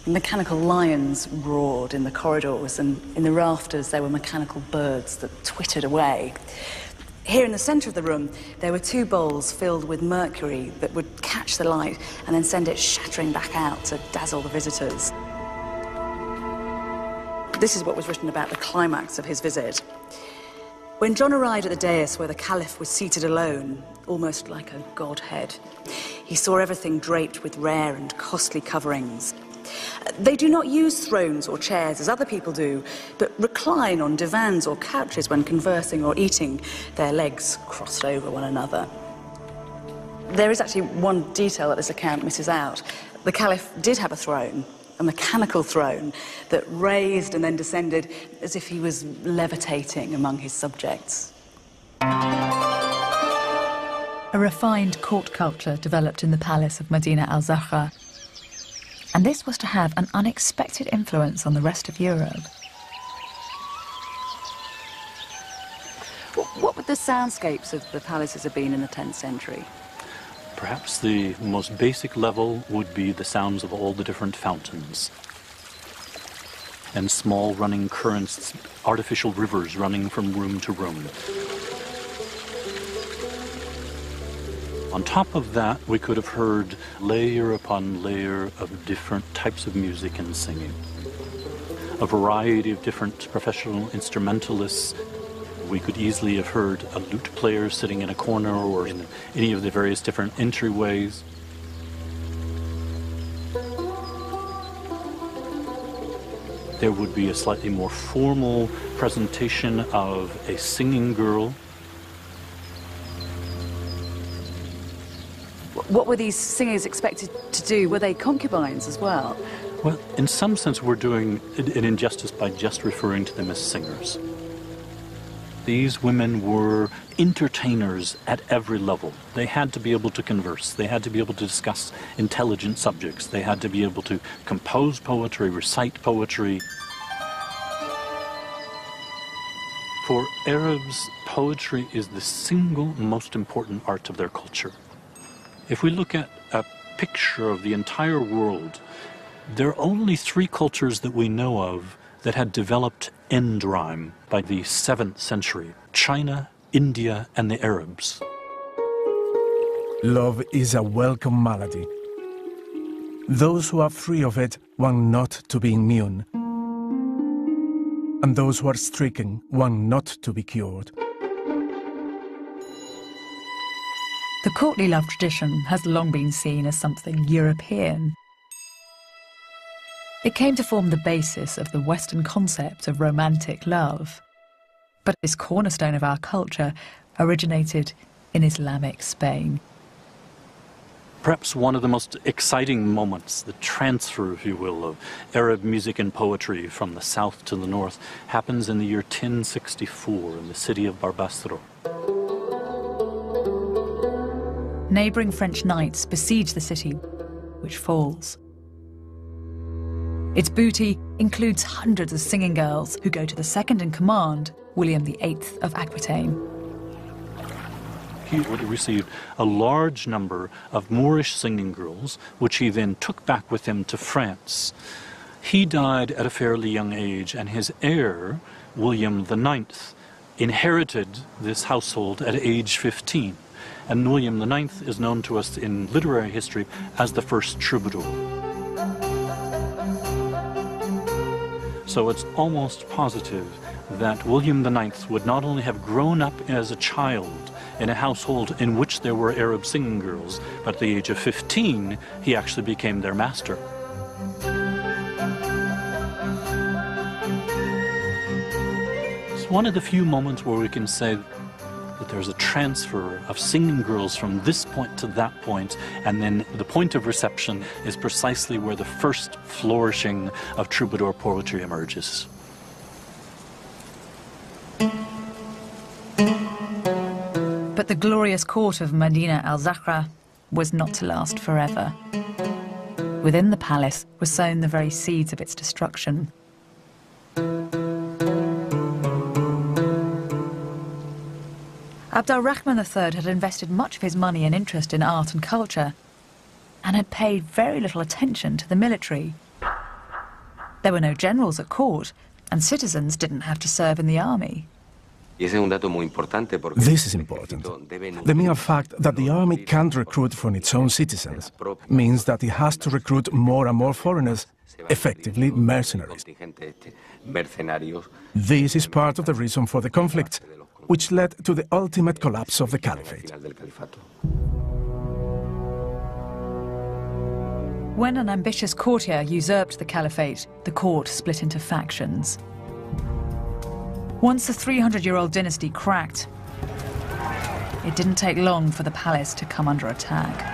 Speaker 1: Mechanical lions roared in the corridors, and in the rafters there were mechanical birds that twittered away. Here in the centre of the room, there were 2 bowls filled with mercury that would catch the light and then send it shattering back out to dazzle the visitors. This is what was written about the climax of his visit. When John arrived at the dais where the Caliph was seated alone, almost like a godhead, he saw everything draped with rare and costly coverings. They do not use thrones or chairs as other people do, but recline on divans or couches when conversing or eating, their legs crossed over one another. There is actually one detail that this account misses out. The Caliph did have a throne, a mechanical throne, that raised and then descended as if he was levitating among his subjects.
Speaker 2: A refined court culture developed in the palace of Medina al-Zahra, and this was to have an unexpected influence on the rest of Europe.
Speaker 1: What would the soundscapes of the palaces have been in the 10th century?
Speaker 13: Perhaps the most basic level would be the sounds of all the different fountains and small running currents, artificial rivers running from room to room. On top of that, we could have heard layer upon layer of different types of music and singing. A variety of different professional instrumentalists. We could easily have heard a lute player sitting in a corner or in any of the various different entryways. There would be a slightly more formal presentation of a singing girl.
Speaker 1: What were these singers expected to do? Were they concubines as well?
Speaker 13: Well, in some sense, we're doing an injustice by just referring to them as singers. These women were entertainers at every level. They had to be able to converse. They had to be able to discuss intelligent subjects. They had to be able to compose poetry, recite poetry. For Arabs, poetry is the single most important art of their culture. If we look at a picture of the entire world, there are only 3 cultures that we know of that had developed end rhyme by the 7th century: China, India, and the Arabs.
Speaker 9: Love is a welcome malady. Those who are free of it want not to be immune, and those who are stricken want not to be cured.
Speaker 2: The courtly love tradition has long been seen as something European. It came to form the basis of the Western concept of romantic love. But this cornerstone of our culture originated in Islamic Spain.
Speaker 13: Perhaps one of the most exciting moments, the transfer, if you will, of Arab music and poetry from the south to the north, happens in the year 1064 in the city of Barbastro.
Speaker 2: Neighbouring French knights besiege the city, which falls. Its booty includes hundreds of singing girls who go to the second-in-command, William VIII of Aquitaine.
Speaker 13: He received a large number of Moorish singing girls, which he then took back with him to France. He died at a fairly young age, and his heir, William IX, inherited this household at age 15. And William IX is known to us in literary history as the first troubadour. So it's almost positive that William IX would not only have grown up as a child in a household in which there were Arab singing girls, but at the age of 15, he actually became their master. It's one of the few moments where we can say that there's a transfer of singing girls from this point to that point, and then the point of reception is precisely where the first flourishing of troubadour poetry emerges.
Speaker 2: But the glorious court of Medina al-Zahra was not to last forever. Within the palace were sown the very seeds of its destruction. Abd al-Rahman III had invested much of his money and interest in art and culture, and had paid very little attention to the military. There were no generals at court, and citizens didn't have to serve in the army.
Speaker 9: This is important. The mere fact that the army can't recruit from its own citizens means that it has to recruit more and more foreigners, effectively mercenaries. This is part of the reason for the conflict, which led to the ultimate collapse of the caliphate.
Speaker 2: When an ambitious courtier usurped the caliphate, the court split into factions. Once the 300-year-old dynasty cracked, it didn't take long for the palace to come under attack.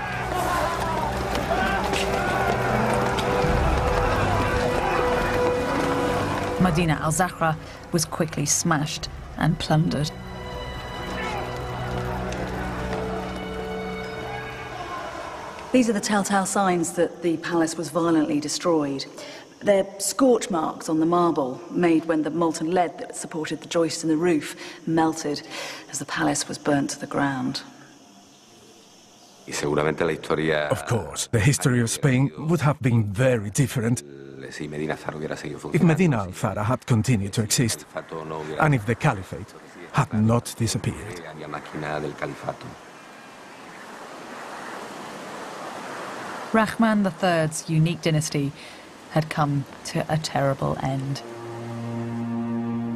Speaker 2: Medina al-Zahra was quickly smashed and plundered.
Speaker 1: These are the telltale signs that the palace was violently destroyed. They're scorch marks on the marble made when the molten lead that supported the joists in the roof melted as the palace was burnt to the ground.
Speaker 9: Of course, the history of Spain would have been very different if Medina al-Zahra had continued to exist and if the caliphate had not disappeared.
Speaker 2: Rahman III's unique dynasty had come to a terrible end.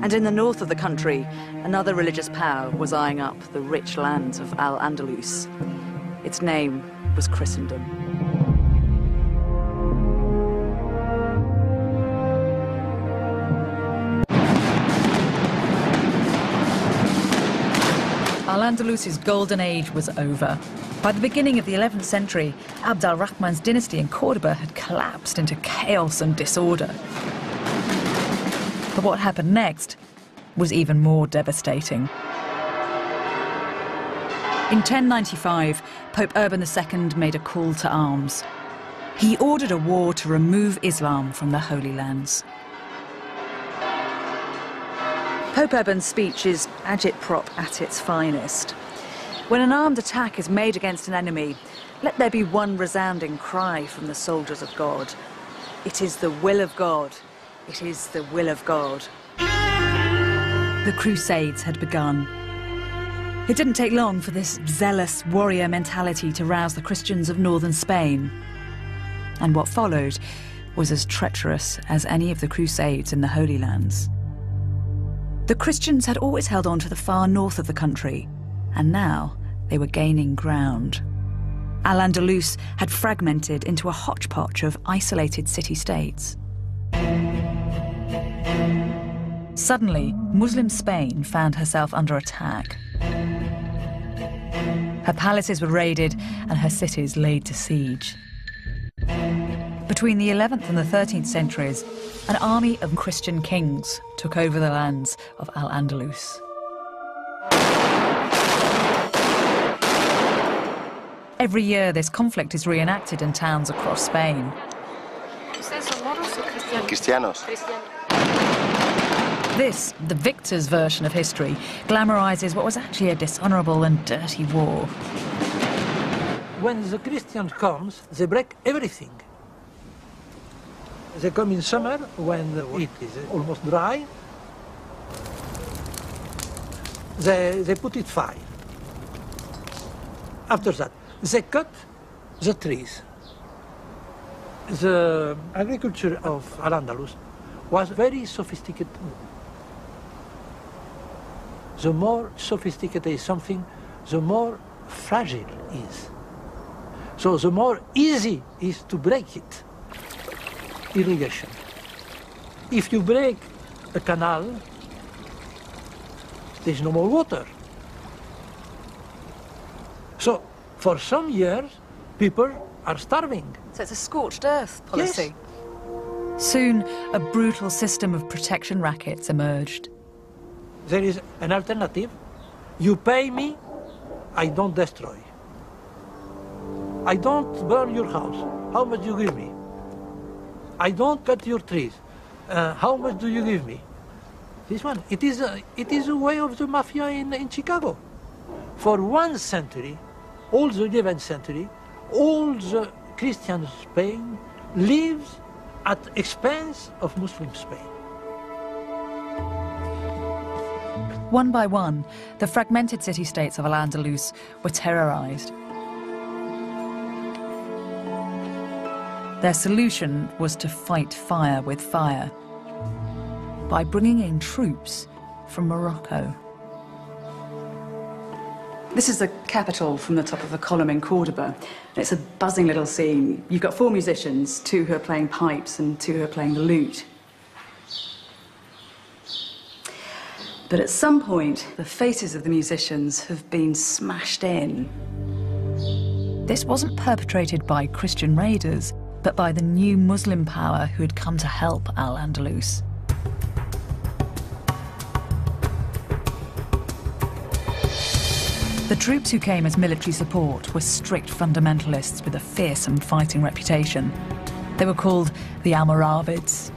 Speaker 1: And in the north of the country, another religious power was eyeing up the rich lands of Al-Andalus. Its name was Christendom.
Speaker 2: Al-Andalus's golden age was over. By the beginning of the 11th century, Abd al-Rahman's dynasty in Cordoba had collapsed into chaos and disorder. But what happened next was even more devastating. In 1095, Pope Urban II made a call to arms. He ordered a war to remove Islam from the Holy Lands.
Speaker 1: Pope Urban's speech is agitprop at its finest. When an armed attack is made against an enemy, let there be one resounding cry from the soldiers of God. It is the will of God. It is the will of God.
Speaker 2: The Crusades had begun. It didn't take long for this zealous warrior mentality to rouse the Christians of northern Spain. And what followed was as treacherous as any of the Crusades in the Holy Lands. The Christians had always held on to the far north of the country, and now they were gaining ground. Al-Andalus had fragmented into a hodgepodge of isolated city-states. Suddenly, Muslim Spain found herself under attack. Her palaces were raided and her cities laid to siege. Between the 11th and the 13th centuries, an army of Christian kings took over the lands of Al-Andalus. Every year, this conflict is reenacted in towns across Spain. This, the victor's version of history, glamorizes what was actually a dishonorable and dirty war.
Speaker 12: When the Christian comes, they break everything. They come in summer when the wheat is almost dry. They put it fire. After that, they cut the trees. The agriculture of Al-Andalus was very sophisticated. The more sophisticated something, the more fragile it is. So the more easy it is to break it. Irrigation. If you break a canal, there's no more water. So for some years, people are starving.
Speaker 1: So it's a scorched earth policy.
Speaker 12: Yes.
Speaker 2: Soon, a brutal system of protection rackets emerged.
Speaker 12: There is an alternative. You pay me, I don't destroy. I don't burn your house. How much do you give me? I don't cut your trees. How much do you give me? This one. It is a way of the mafia in Chicago. For 1 century, all the 11th century, all the Christian Spain lives at expense of Muslim Spain.
Speaker 2: One by one, the fragmented city-states of Al-Andalus were terrorized. Their solution was to fight fire with fire by bringing in troops from Morocco.
Speaker 1: This is the capital from the top of a column in Cordoba. It's a buzzing little scene. You've got 4 musicians, 2 who are playing pipes and 2 who are playing the lute. But at some point, the faces of the musicians have been smashed in.
Speaker 2: This wasn't perpetrated by Christian raiders, but by the new Muslim power who had come to help Al-Andalus. The troops who came as military support were strict fundamentalists with a fearsome fighting reputation. They were called the Almoravids.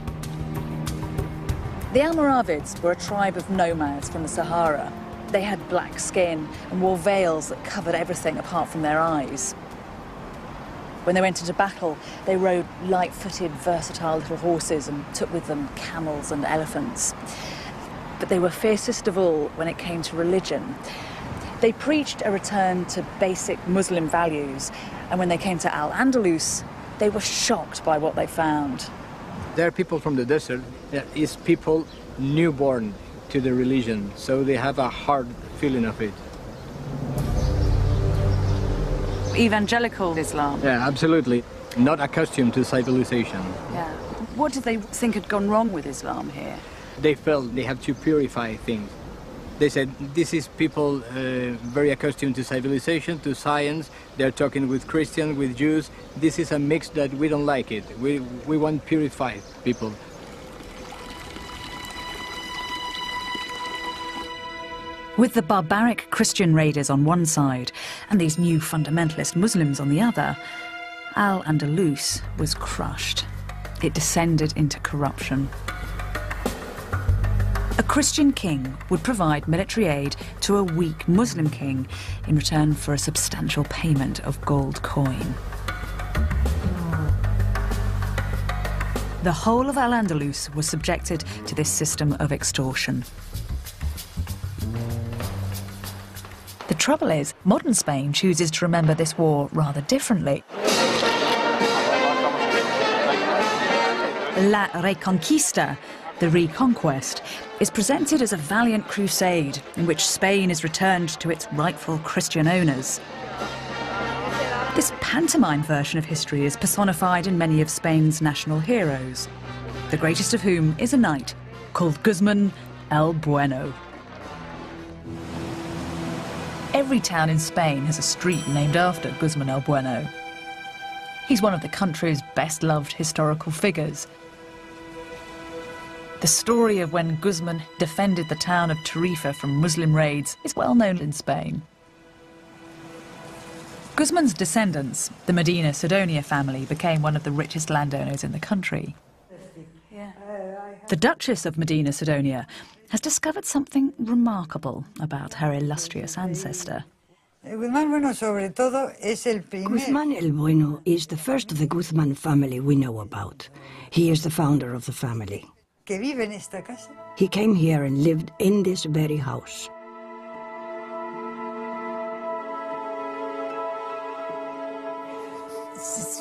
Speaker 7: The Almoravids were a tribe of nomads from the Sahara. They had black skin and wore veils that covered everything apart from their eyes. When they went into battle, they rode light-footed, versatile little horses and took with them camels and elephants. But they were fiercest of all when it came to religion. They preached a return to basic Muslim values, and when they came to Al-Andalus, they were shocked by what they found.
Speaker 14: There are people from the desert. There is people newborn to the religion, so they have a hard feeling of it.
Speaker 1: Evangelical Islam.
Speaker 14: Yeah, absolutely. Not accustomed to civilization.
Speaker 1: Yeah. What did they think had gone wrong with Islam here?
Speaker 14: They felt they have to purify things. They said, this is people very accustomed to civilization, to science. They're talking with Christians, with Jews. This is a mix that we don't like it. We want purified people.
Speaker 2: With the barbaric Christian raiders on one side and these new fundamentalist Muslims on the other, Al-Andalus was crushed. It descended into corruption. A Christian king would provide military aid to a weak Muslim king in return for a substantial payment of gold coin. The whole of Al-Andalus was subjected to this system of extortion. The trouble is, modern Spain chooses to remember this war rather differently. La Reconquista, the reconquest, is presented as a valiant crusade in which Spain is returned to its rightful Christian owners. This pantomime version of history is personified in many of Spain's national heroes, the greatest of whom is a knight called Guzman el Bueno. Every town in Spain has a street named after Guzman el Bueno. He's one of the country's best-loved historical figures. The story of when Guzman defended the town of Tarifa from Muslim raids is well known in Spain. Guzman's descendants, the Medina Sidonia family, became one of the richest landowners in the country. The Duchess of Medina Sidonia has discovered something remarkable about her illustrious ancestor.
Speaker 15: Guzman el Bueno is the first of the Guzman family we know about. He is the founder of the family. He came here and lived in this very house.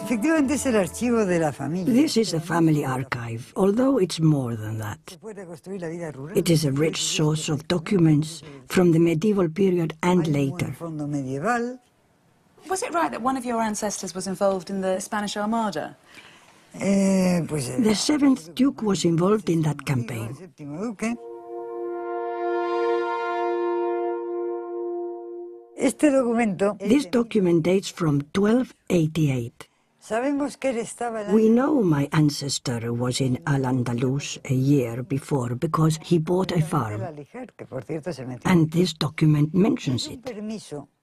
Speaker 15: This is the family archive, although it's more than that. It is a rich source of documents from the medieval period and later.
Speaker 1: Was it right that one of your ancestors was involved in the Spanish Armada?
Speaker 15: The 7th Duke was involved in that campaign. This document dates from 1288. We know my ancestor was in Al-Andalus a year before because he bought a farm. And this document mentions it.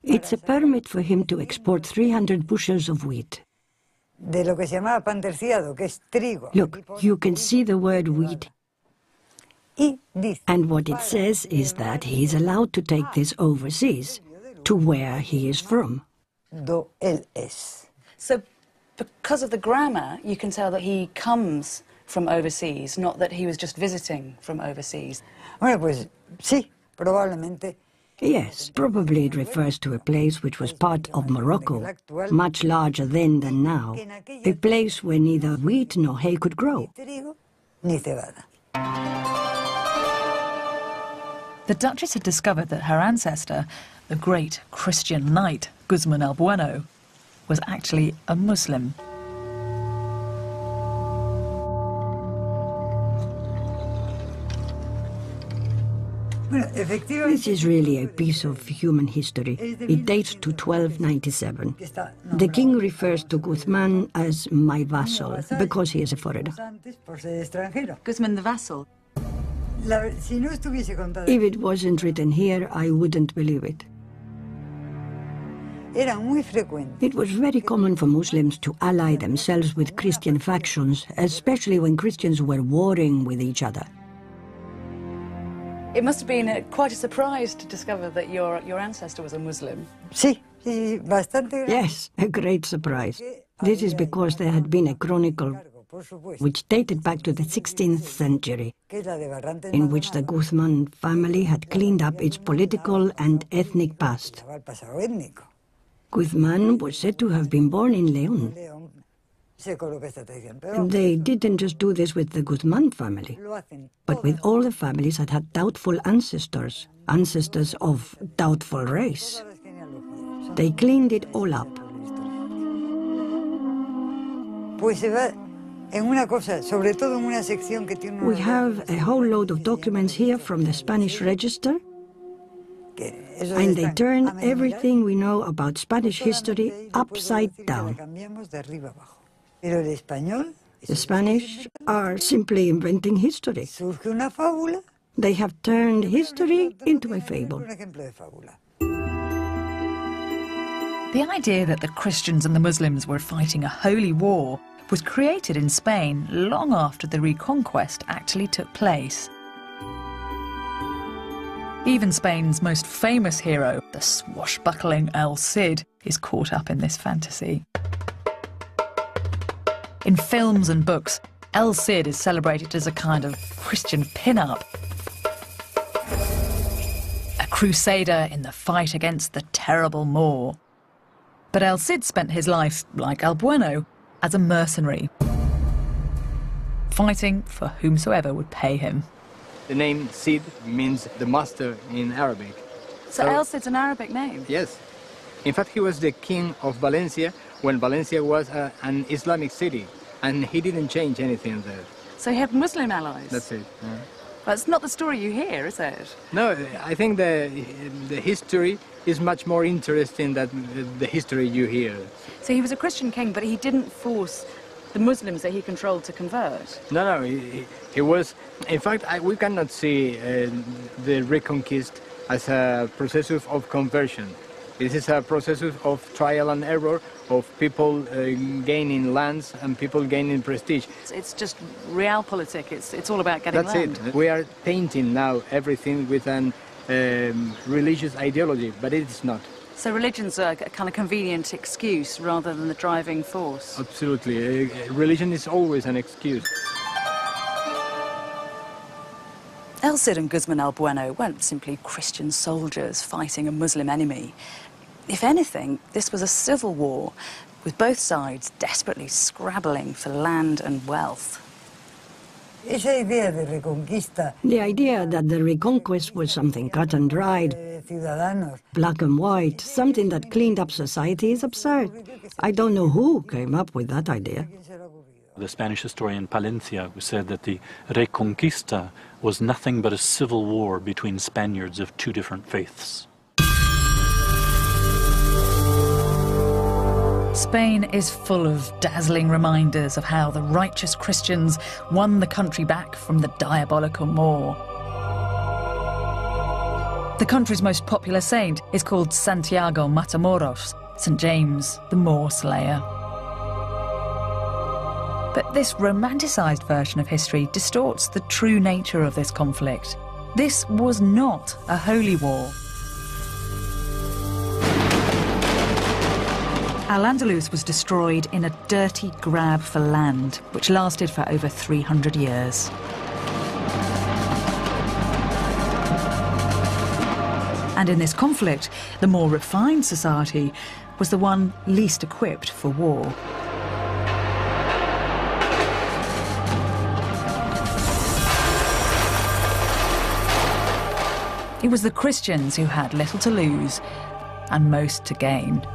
Speaker 15: It's a permit for him to export 300 bushels of wheat. Look, you can see the word wheat. And what it says is that he is allowed to take this overseas, to where he is from.
Speaker 1: So, because of the grammar, you can tell that he comes from overseas, not that he was just visiting from overseas.
Speaker 15: Yes, probably it refers to a place which was part of Morocco, much larger then than now, a place where neither wheat nor hay could grow.
Speaker 2: The Duchess had discovered that her ancestor, the great Christian knight Guzman el Bueno, was actually a Muslim.
Speaker 15: This is really a piece of human history. It dates to 1297. The king refers to Guzman as my vassal because he is a foreigner.
Speaker 2: Guzman the vassal?
Speaker 15: If it wasn't written here, I wouldn't believe it. It was very common for Muslims to ally themselves with Christian factions, especially when Christians were warring with each other.
Speaker 1: It must have been quite a surprise to discover that your ancestor was a Muslim.
Speaker 15: Yes, a great surprise. This is because there had been a chronicle which dated back to the 16th century, in which the Guzman family had cleaned up its political and ethnic past. Guzman was said to have been born in León. They didn't just do this with the Guzman family, but with all the families that had doubtful ancestors, ancestors of doubtful race. They cleaned it all up. We have a whole load of documents here from the Spanish register, and they turn everything we know about Spanish history upside down. The Spanish are simply inventing history. They have turned history into a fable.
Speaker 2: The idea that the Christians and the Muslims were fighting a holy war was created in Spain long after the Reconquest actually took place. Even Spain's most famous hero, the swashbuckling El Cid, is caught up in this fantasy. In films and books, El Cid is celebrated as a kind of Christian pin-up, a crusader in the fight against the terrible Moor. But El Cid spent his life, like El Bueno, as a mercenary, fighting for whomsoever would pay him.
Speaker 14: The name Cid means the master in Arabic.
Speaker 1: So El Cid's an Arabic name?
Speaker 14: Yes. In fact, he was the king of Valencia when Valencia was an Islamic city, and he didn't change anything there.
Speaker 1: So he had Muslim allies?
Speaker 14: That's it. Yeah.
Speaker 1: That's not the story you hear, is it?
Speaker 14: No, I think the history is much more interesting than the history you hear.
Speaker 1: So he was a Christian king, but he didn't force the Muslims that he controlled to convert?
Speaker 14: No, he was... In fact, we cannot see the Reconquest as a process of conversion. This is a process of trial and error, of people gaining lands and people gaining prestige.
Speaker 1: It's just realpolitik. It's all about getting land.
Speaker 14: That's it. We are painting now everything with an religious ideology, but it is not.
Speaker 1: So religion's a kind of convenient excuse rather than the driving force?
Speaker 14: Absolutely. Religion is always an excuse.
Speaker 1: El Cid and Guzman el Bueno weren't simply Christian soldiers fighting a Muslim enemy. If anything, this was a civil war, with both sides desperately scrabbling for land and wealth.
Speaker 15: The idea that the Reconquest was something cut and dried, black and white, something that cleaned up society is absurd. I don't know who came up with that idea.
Speaker 13: The Spanish historian Palencia said that the Reconquista was nothing but a civil war between Spaniards of two different faiths.
Speaker 2: Spain is full of dazzling reminders of how the righteous Christians won the country back from the diabolical Moor. The country's most popular saint is called Santiago Matamoros, St. James, the Moor Slayer. But this romanticised version of history distorts the true nature of this conflict. This was not a holy war. Al-Andalus was destroyed in a dirty grab for land, which lasted for over 300 years. And in this conflict, the more refined society was the one least equipped for war. It was the Christians who had little to lose and most to gain.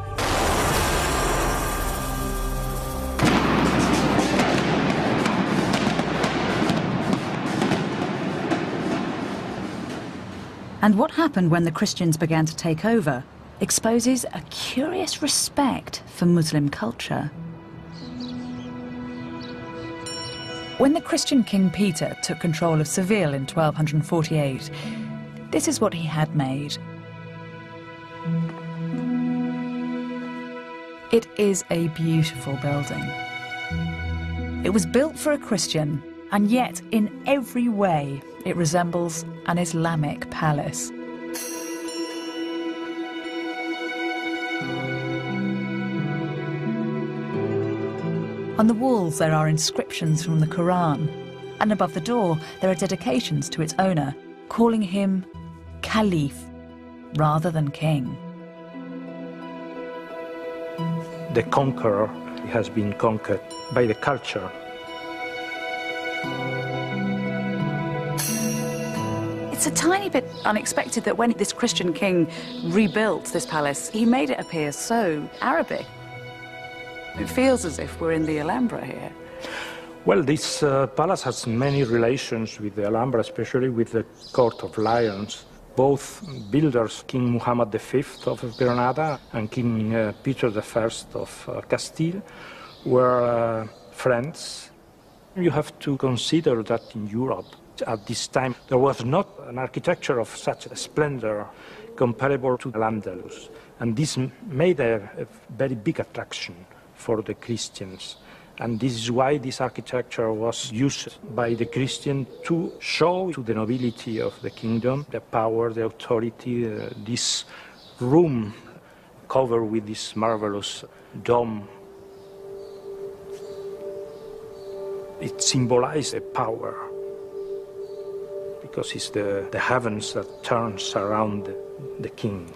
Speaker 2: And what happened when the Christians began to take over exposes a curious respect for Muslim culture. When the Christian King Peter took control of Seville in 1248, this is what he had made. It is a beautiful building. It was built for a Christian, and yet in every way it resembles an Islamic palace. On the walls there are inscriptions from the Quran, and above the door there are dedications to its owner, calling him Caliph rather than king.
Speaker 16: The conqueror has been conquered by the culture.
Speaker 1: It's a tiny bit unexpected that when this Christian king rebuilt this palace, he made it appear so Arabic. It feels as if we're in the Alhambra here.
Speaker 16: Well, this palace has many relations with the Alhambra, especially with the Court of Lions. Both builders, King Muhammad V of Granada and King Peter I of Castile, were friends. You have to consider that in Europe, at this time, there was not an architecture of such splendor comparable to Al-Andalus. And this made a very big attraction for the Christians. And this is why this architecture was used by the Christian to show to the nobility of the kingdom the power, the authority, this room covered with this marvelous dome. It symbolized a power, because it's the heavens that turns around the king.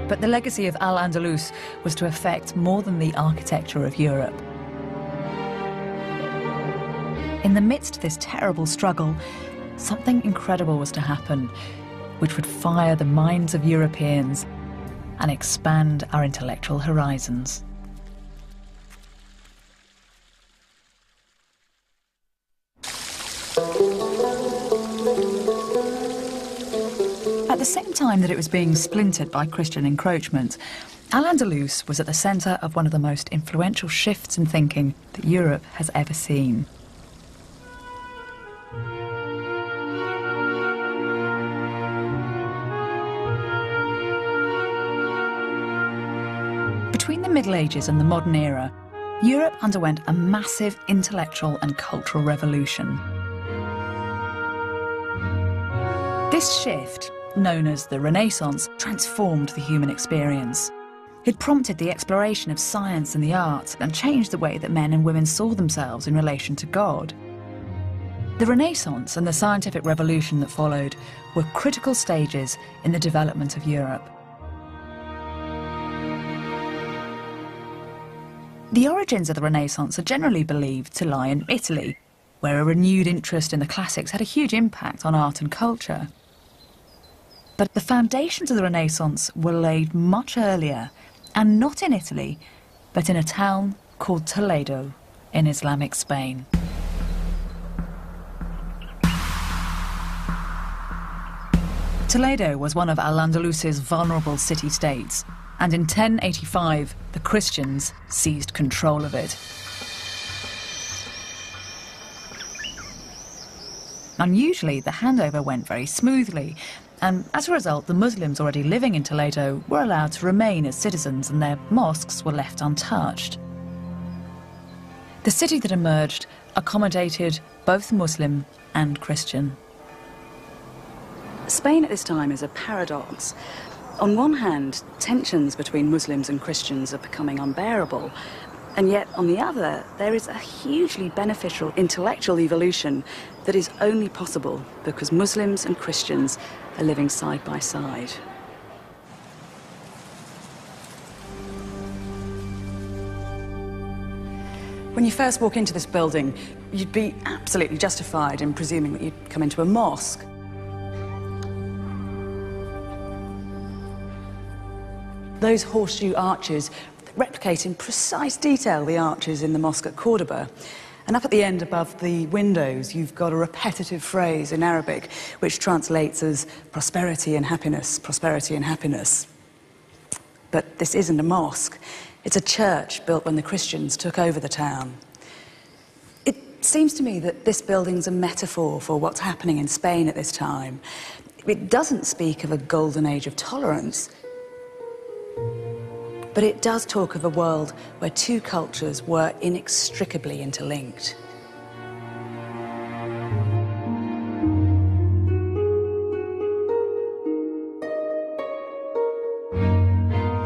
Speaker 2: But the legacy of Al-Andalus was to affect more than the architecture of Europe. In the midst of this terrible struggle, something incredible was to happen, which would fire the minds of Europeans and expand our intellectual horizons. At the same time that it was being splintered by Christian encroachment, Al-Andalus was at the centre of one of the most influential shifts in thinking that Europe has ever seen. Between the Middle Ages and the modern era, Europe underwent a massive intellectual and cultural revolution. This shift, known as the Renaissance, transformed the human experience. It prompted the exploration of science and the arts and changed the way that men and women saw themselves in relation to God. The Renaissance and the scientific revolution that followed were critical stages in the development of Europe. The origins of the Renaissance are generally believed to lie in Italy, where a renewed interest in the classics had a huge impact on art and culture. But the foundations of the Renaissance were laid much earlier, and not in Italy, but in a town called Toledo in Islamic Spain. Toledo was one of Al-Andalus's vulnerable city-states, and in 1085, the Christians seized control of it. Unusually, the handover went very smoothly, and as a result, the Muslims already living in Toledo were allowed to remain as citizens and their mosques were left untouched. The city that emerged accommodated both Muslim and Christian.
Speaker 1: Spain at this time is a paradox. On one hand, tensions between Muslims and Christians are becoming unbearable, And yet, on the other, there is a hugely beneficial intellectual evolution that is only possible because Muslims and Christians are living side by side. When you first walk into this building, you'd be absolutely justified in presuming that you'd come into a mosque. Those horseshoe arches replicate in precise detail the arches in the mosque at Cordoba. And up at the end above the windows, you've got a repetitive phrase in Arabic which translates as prosperity and happiness, prosperity and happiness. But this isn't a mosque. It's a church built when the Christians took over the town. It seems to me that this building's a metaphor for what's happening in Spain at this time. It doesn't speak of a golden age of tolerance, but it does talk of a world where two cultures were inextricably interlinked.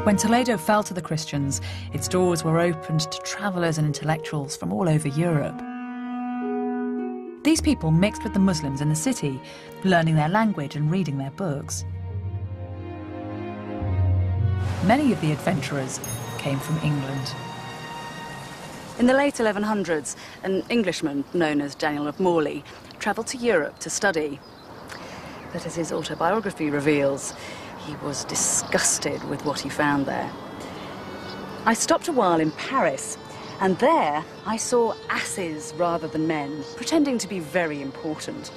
Speaker 2: When Toledo fell to the Christians, its doors were opened to travellers and intellectuals from all over Europe. These people mixed with the Muslims in the city, learning their language and reading their books. Many of the adventurers came from England.
Speaker 1: In the late 1100s, an Englishman known as Daniel of Morley travelled to Europe to study. But as his autobiography reveals, he was disgusted with what he found there. I stopped a while in Paris, and there I saw asses rather than men, pretending to be very important.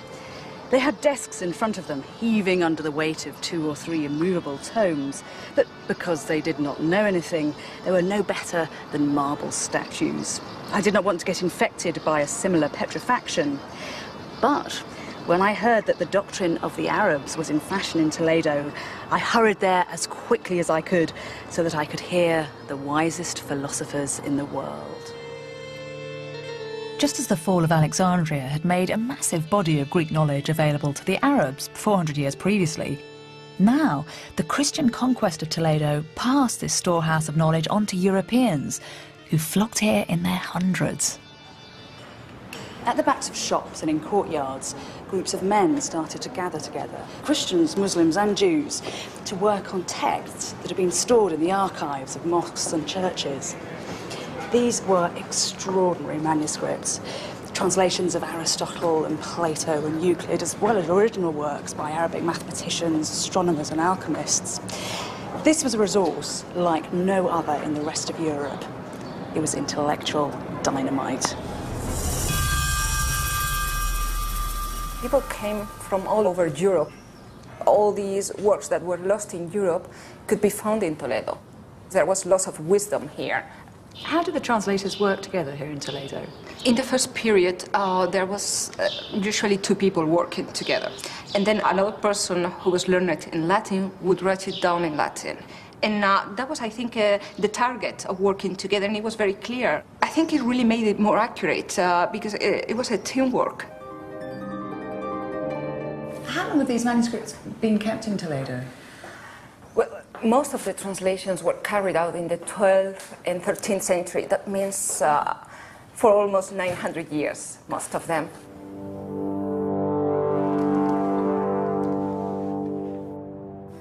Speaker 1: They had desks in front of them, heaving under the weight of 2 or 3 immovable tomes, but because they did not know anything, they were no better than marble statues. I did not want to get infected by a similar petrifaction, but when I heard that the doctrine of the Arabs was in fashion in Toledo, I hurried there as quickly as I could so that I could hear the wisest philosophers in the world.
Speaker 2: Just as the fall of Alexandria had made a massive body of Greek knowledge available to the Arabs 400 years previously, now the Christian conquest of Toledo passed this storehouse of knowledge on to Europeans, who flocked here in their hundreds.
Speaker 1: At the backs of shops and in courtyards, groups of men started to gather together, Christians, Muslims and Jews, to work on texts that had been stored in the archives of mosques and churches. These were extraordinary manuscripts, translations of Aristotle and Plato and Euclid, as well as original works by Arabic mathematicians, astronomers and alchemists. This was a resource like no other in the rest of Europe. It was intellectual dynamite.
Speaker 17: People came from all over Europe. All these works that were lost in Europe could be found in Toledo. There was lots of wisdom here.
Speaker 1: How did the translators work together here in Toledo?
Speaker 17: In the first period, there was usually 2 people working together. And then another person who was learned in Latin would write it down in Latin. And that was, I think, the target of working together, and it was very clear. I think it really made it more accurate because it was a teamwork.
Speaker 1: How long have these manuscripts been kept in Toledo?
Speaker 17: Well, most of the translations were carried out in the 12th and 13th century. That means for almost 900 years, most of them.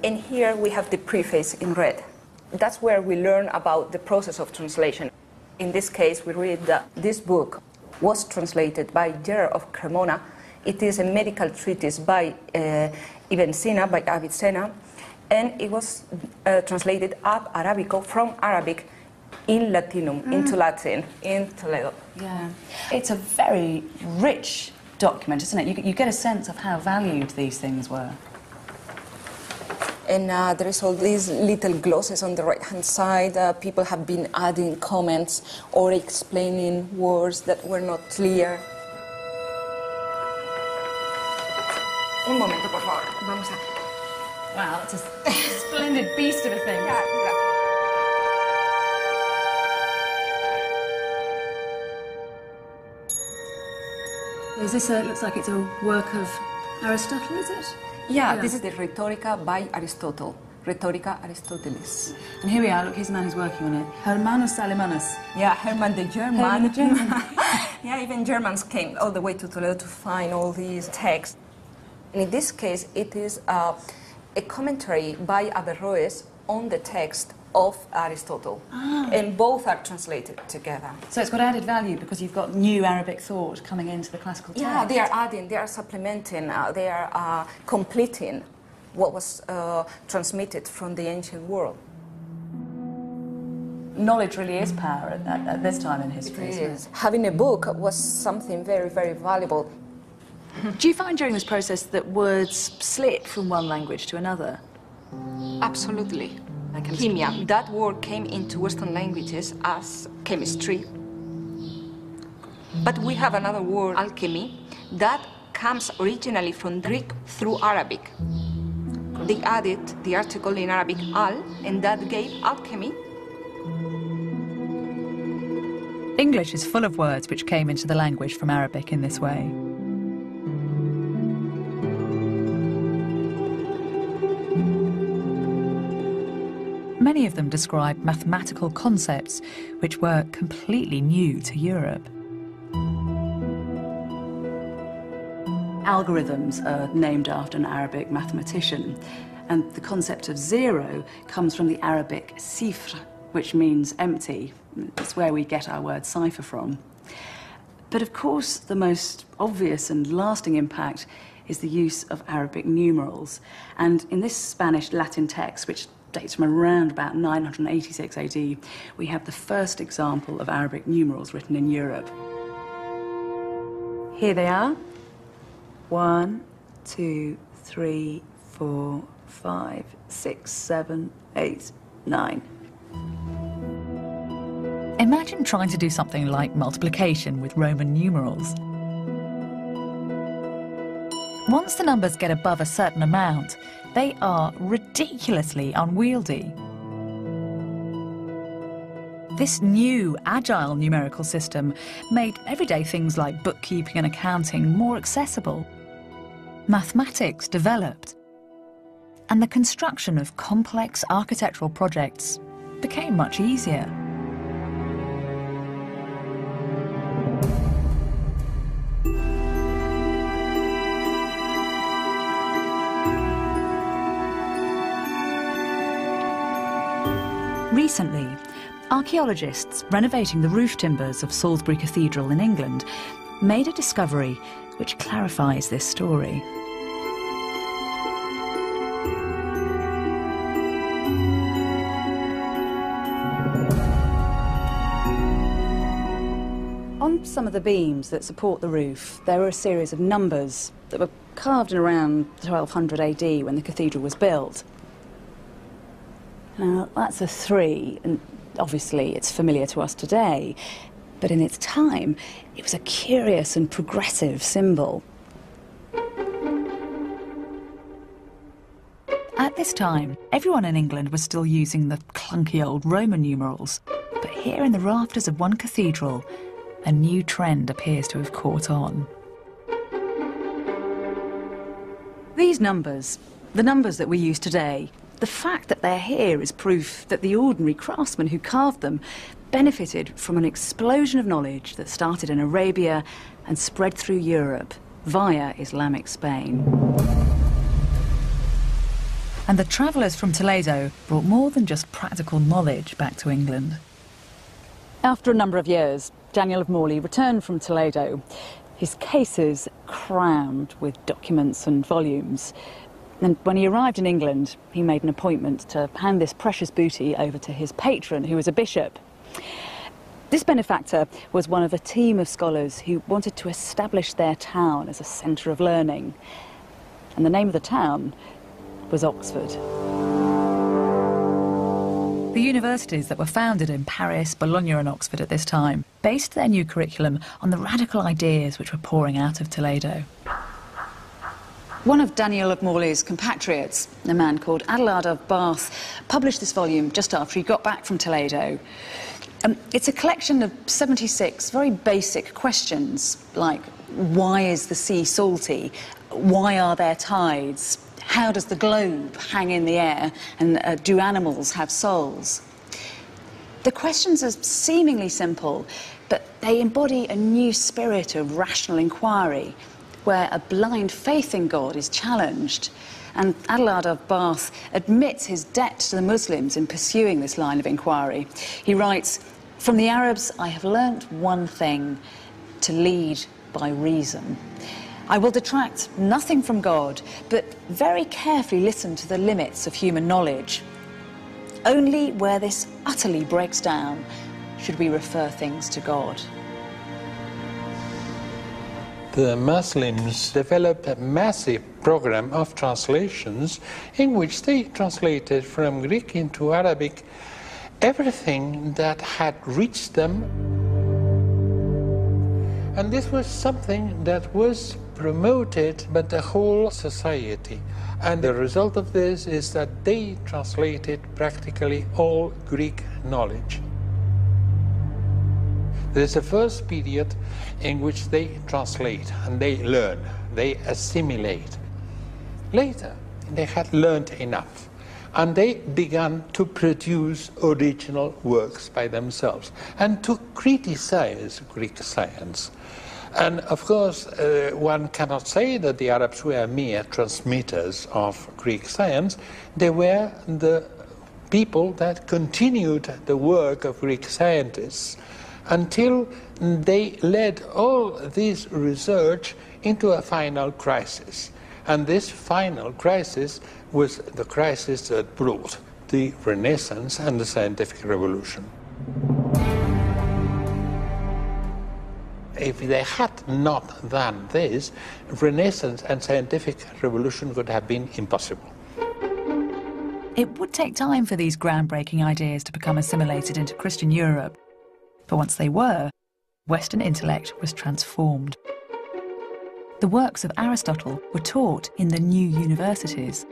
Speaker 17: And here we have the preface in red. That's where we learn about the process of translation. In this case, we read that this book was translated by Gerard of Cremona. It is a medical treatise by Ibn Sina, by Avicenna, and it was translated ab Arabico, from Arabic, in Latinum, into Latin, in Toledo.
Speaker 1: Yeah. It's a very rich document, isn't it? You get a sense of how valued these things were.
Speaker 17: And there is all these little glosses on the right-hand side. People have been adding comments or explaining words that were not clear. Un momento, por favor. Vamos a...
Speaker 1: Wow, that's a splendid beast of a thing.
Speaker 17: Yeah, yeah.
Speaker 1: Is this looks like it's a work of Aristotle, is it?
Speaker 17: Yeah, this is the Rhetorica by Aristotle. Rhetorica Aristotelis.
Speaker 1: And here we are, look, here's a man who's working on it. Hermanus Alemanus.
Speaker 17: Yeah, Hermann the German.
Speaker 1: Hermann the German.
Speaker 17: Yeah, even Germans came all the way to Toledo to find all these texts. And in this case, it is a commentary by Averroes on the text of Aristotle. And both are translated together.
Speaker 1: So it's got added value because you've got new Arabic thought coming into the classical text.
Speaker 17: Yeah, they are adding, they are supplementing, they are completing what was transmitted from the ancient world.
Speaker 1: Knowledge really is power at this time in history.
Speaker 17: It is. Having a book was something very, very valuable.
Speaker 1: Do you find during this process that words slip from one language to another?
Speaker 17: Absolutely. Like chemia, that word came into Western languages as chemistry. But we have another word, alchemy, that comes originally from Greek through Arabic. They added the article in Arabic, al, and that gave alchemy.
Speaker 2: English is full of words which came into the language from Arabic in this way. Many of them describe mathematical concepts which were completely new to Europe.
Speaker 1: Algorithms are named after an Arabic mathematician, and the concept of zero comes from the Arabic sifr, which means empty. It's where we get our word cipher from. But of course, the most obvious and lasting impact is the use of Arabic numerals. And in this Spanish-Latin text, which dates from around about 986 AD, we have the first example of Arabic numerals written in Europe. Here they are. 1, 2, 3, 4, 5, 6, 7, 8, 9.
Speaker 2: Imagine trying to do something like multiplication with Roman numerals. Once the numbers get above a certain amount, they are ridiculously unwieldy. This new, agile numerical system made everyday things like bookkeeping and accounting more accessible. Mathematics developed, and the construction of complex architectural projects became much easier. Recently, archaeologists renovating the roof timbers of Salisbury Cathedral in England made a discovery which clarifies this story.
Speaker 1: On some of the beams that support the roof, there are a series of numbers that were carved in around 1200 AD when the cathedral was built. Now, that's a 3, and obviously it's familiar to us today, but in its time, it was a curious and progressive symbol.
Speaker 2: At this time, everyone in England was still using the clunky old Roman numerals, but here in the rafters of one cathedral, a new trend appears to have caught on.
Speaker 1: These numbers, the numbers that we use today, the fact that they're here is proof that the ordinary craftsmen who carved them benefited from an explosion of knowledge that started in Arabia and spread through Europe via Islamic Spain.
Speaker 2: And the travellers from Toledo brought more than just practical knowledge back to England.
Speaker 1: After a number of years, Daniel of Morley returned from Toledo, his cases crammed with documents and volumes. And when he arrived in England, he made an appointment to hand this precious booty over to his patron, who was a bishop. This benefactor was one of a team of scholars who wanted to establish their town as a centre of learning. And the name of the town was Oxford.
Speaker 2: The universities that were founded in Paris, Bologna and Oxford at this time based their new curriculum on the radical ideas which were pouring out of Toledo.
Speaker 1: One of Daniel of Morley's compatriots, a man called Adelard of Bath, published this volume just after he got back from Toledo. It's a collection of 76 very basic questions, like why is the sea salty? Why are there tides? How does the globe hang in the air, and do animals have souls? The questions are seemingly simple, but they embody a new spirit of rational inquiry, where a blind faith in God is challenged. And Adelard of Bath admits his debt to the Muslims in pursuing this line of inquiry. He writes, "From the Arabs I have learnt one thing, to lead by reason. I will detract nothing from God, but very carefully listen to the limits of human knowledge. Only where this utterly breaks down should we refer things to God."
Speaker 11: The Muslims developed a massive program of translations in which they translated from Greek into Arabic everything that had reached them. And this was something that was promoted by the whole society. And the result of this is that they translated practically all Greek knowledge. There's the first period in which they translate and they learn, they assimilate. Later, they had learned enough and they began to produce original works by themselves and to criticize Greek science. And of course, one cannot say that the Arabs were mere transmitters of Greek science. They were the people that continued the work of Greek scientists until they led all this research into a final crisis. And this final crisis was the crisis that brought the Renaissance and the scientific revolution. If they had not done this, Renaissance and scientific revolution would have been impossible.
Speaker 2: It would take time for these groundbreaking ideas to become assimilated into Christian Europe. But once they were, Western intellect was transformed. The works of Aristotle were taught in the new universities.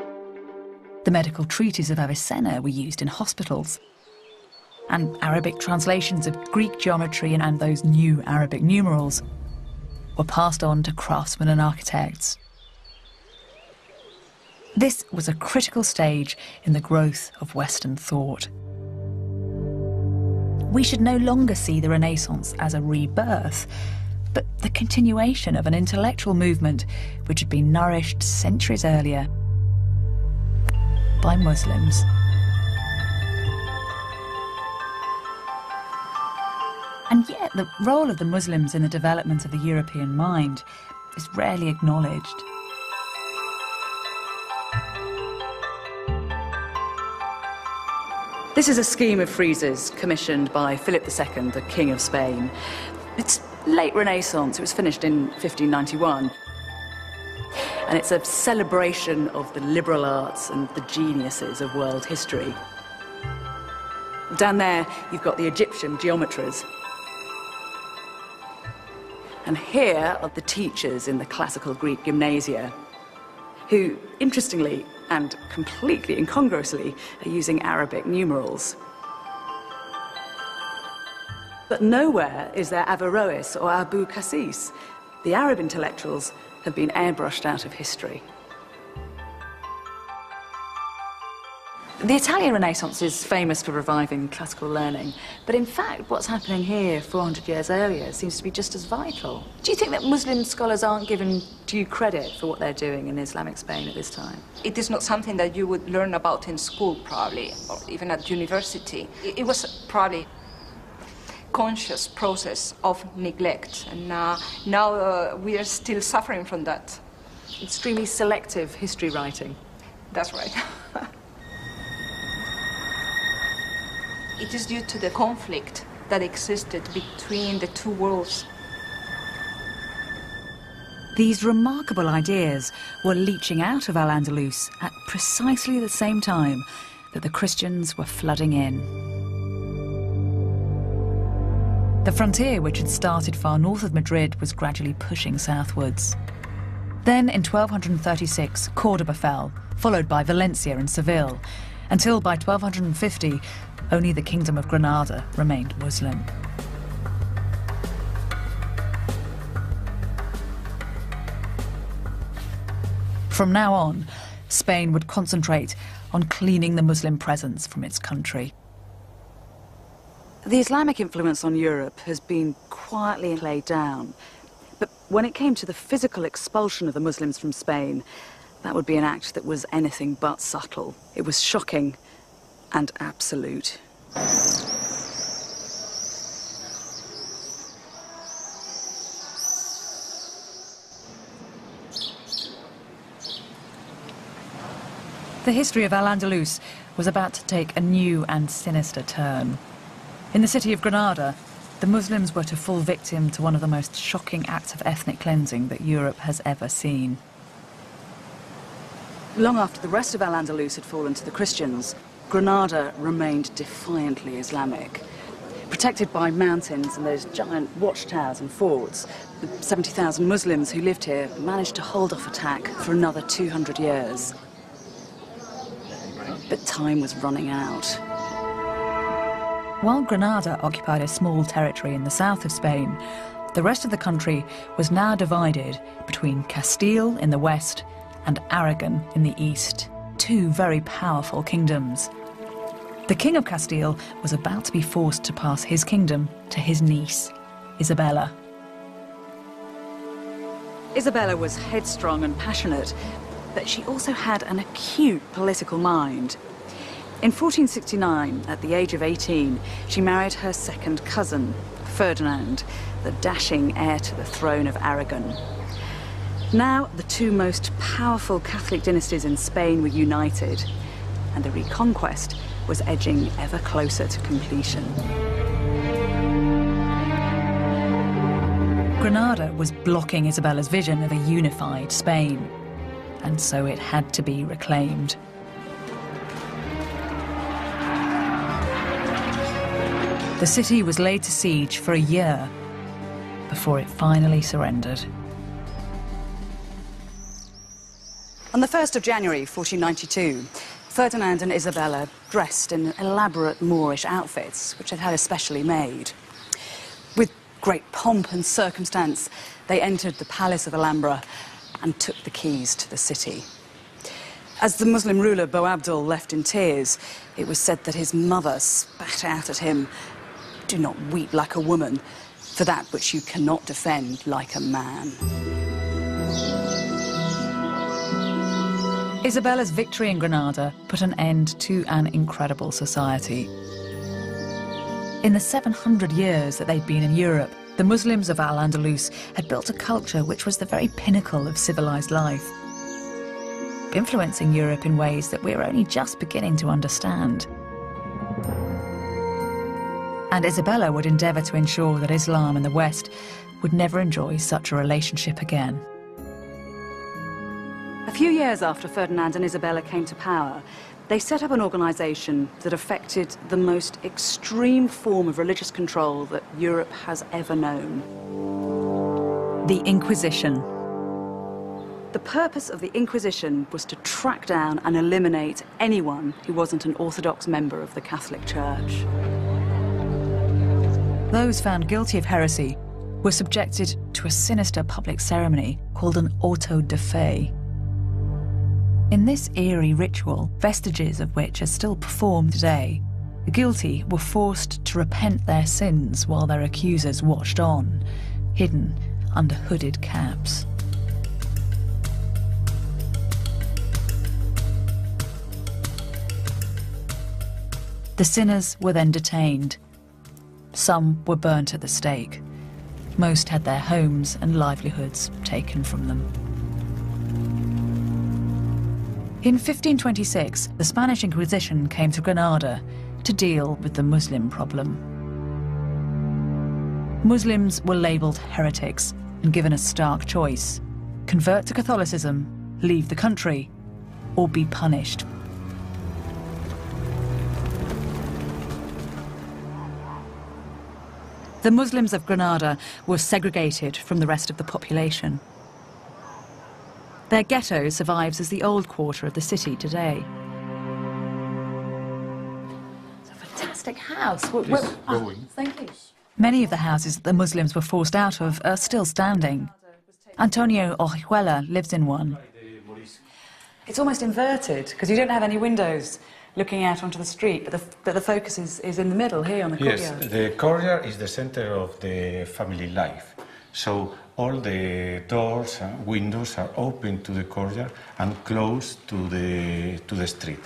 Speaker 2: The medical treatises of Avicenna were used in hospitals. And Arabic translations of Greek geometry and those new Arabic numerals were passed on to craftsmen and architects. This was a critical stage in the growth of Western thought. We should no longer see the Renaissance as a rebirth, but the continuation of an intellectual movement which had been nourished centuries earlier by Muslims. And yet the role of the Muslims in the development of the European mind is rarely acknowledged.
Speaker 1: This is a scheme of friezes commissioned by Philip II, the King of Spain. It's late Renaissance, it was finished in 1591. And it's a celebration of the liberal arts and the geniuses of world history. Down there, you've got the Egyptian geometers. And here are the teachers in the classical Greek gymnasia, who, interestingly and completely incongruously, are using Arabic numerals. But nowhere is there Averroes or Abu Qasis. The Arab intellectuals have been airbrushed out of history. The Italian Renaissance is famous for reviving classical learning, but in fact what's happening here 400 years earlier seems to be just as vital. Do you think that Muslim scholars aren't given due credit for what they're doing in Islamic Spain at this time?
Speaker 17: It is not something that you would learn about in school, probably, or even at university. It was probably conscious process of neglect, and now we are still suffering from that.
Speaker 1: Extremely selective history writing.
Speaker 17: That's right. It is due to the conflict that existed between the two worlds.
Speaker 2: These remarkable ideas were leaching out of Al-Andalus at precisely the same time that the Christians were flooding in. The frontier, which had started far north of Madrid, was gradually pushing southwards. Then, in 1236, Cordoba fell, followed by Valencia and Seville, until by 1250, only the Kingdom of Granada remained Muslim. From now on, Spain would concentrate on cleaning the Muslim presence from its country.
Speaker 1: The Islamic influence on Europe has been quietly laid down. But when it came to the physical expulsion of the Muslims from Spain, that would be an act that was anything but subtle. It was shocking and absolute.
Speaker 2: The history of Al-Andalus was about to take a new and sinister turn. In the city of Granada, the Muslims were to fall victim to one of the most shocking acts of ethnic cleansing that Europe has ever seen.
Speaker 1: Long after the rest of Al-Andalus had fallen to the Christians, Granada remained defiantly Islamic. Protected by mountains and those giant watchtowers and forts, the 70,000 Muslims who lived here managed to hold off attack for another 200 years. But time was running out.
Speaker 2: While Granada occupied a small territory in the south of Spain, the rest of the country was now divided between Castile in the west and Aragon in the east, two very powerful kingdoms. The King of Castile was about to be forced to pass his kingdom to his niece, Isabella.
Speaker 1: Isabella was headstrong and passionate, but she also had an acute political mind. In 1469, at the age of 18, she married her second cousin, Ferdinand, the dashing heir to the throne of Aragon. Now, the two most powerful Catholic dynasties in Spain were united, and the reconquest was edging ever closer to completion.
Speaker 2: Granada was blocking Isabella's vision of a unified Spain, and so it had to be reclaimed. The city was laid to siege for a year before it finally surrendered.
Speaker 1: On the 1st of January 1492, Ferdinand and Isabella, dressed in elaborate Moorish outfits, which they'd had especially made. With great pomp and circumstance, they entered the Palace of Alhambra and took the keys to the city. As the Muslim ruler Boabdil left in tears, it was said that his mother spat out at him, "Do not weep like a woman, for that which you cannot defend like a man."
Speaker 2: Isabella's victory in Granada put an end to an incredible society. In the 700 years that they'd been in Europe, the Muslims of Al-Andalus had built a culture which was the very pinnacle of civilized life, influencing Europe in ways that we're only just beginning to understand. And Isabella would endeavour to ensure that Islam in the West would never enjoy such a relationship again.
Speaker 1: A few years after Ferdinand and Isabella came to power, they set up an organisation that affected the most extreme form of religious control that Europe has ever known.
Speaker 2: The Inquisition.
Speaker 1: The purpose of the Inquisition was to track down and eliminate anyone who wasn't an Orthodox member of the Catholic Church.
Speaker 2: Those found guilty of heresy were subjected to a sinister public ceremony called an auto de fe. In this eerie ritual, vestiges of which are still performed today, the guilty were forced to repent their sins while their accusers watched on, hidden under hooded caps. The sinners were then detained. Some were burnt at the stake. Most had their homes and livelihoods taken from them. In 1526, the Spanish Inquisition came to Granada to deal with the Muslim problem. Muslims were labelled heretics and given a stark choice: convert to Catholicism, leave the country, or be punished. The Muslims of Granada were segregated from the rest of the population. Their ghetto survives as the old quarter of the city today.
Speaker 7: It's a fantastic house. Thank you.
Speaker 2: Many of the houses that the Muslims were forced out of are still standing. Antonio Orihuela lives in one.
Speaker 1: It's almost inverted, because you don't have any windows looking out onto the street, but the focus is in the middle, here on the courtyard.
Speaker 18: Yes, the courtyard is the center of the family life. So all the doors and windows are open to the courtyard and closed to the street.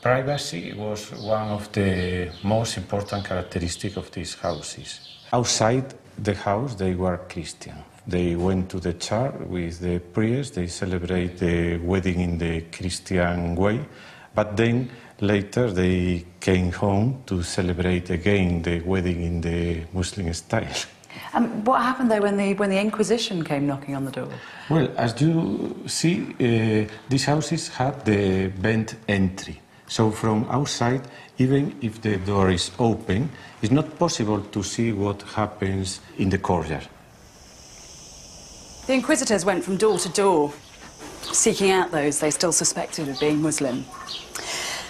Speaker 18: Privacy was one of the most important characteristics of these houses. Outside the house, they were Christian. They went to the church with the priest, they celebrate the wedding in the Christian way, but then later they came home to celebrate again the wedding in the Muslim style.
Speaker 1: And what happened though when the Inquisition came knocking on the door?
Speaker 18: Well, as you see, these houses had the bent entry. So from outside, even if the door is open, it's not possible to see what happens in the courtyard.
Speaker 1: The Inquisitors went from door to door, seeking out those they still suspected of being Muslim.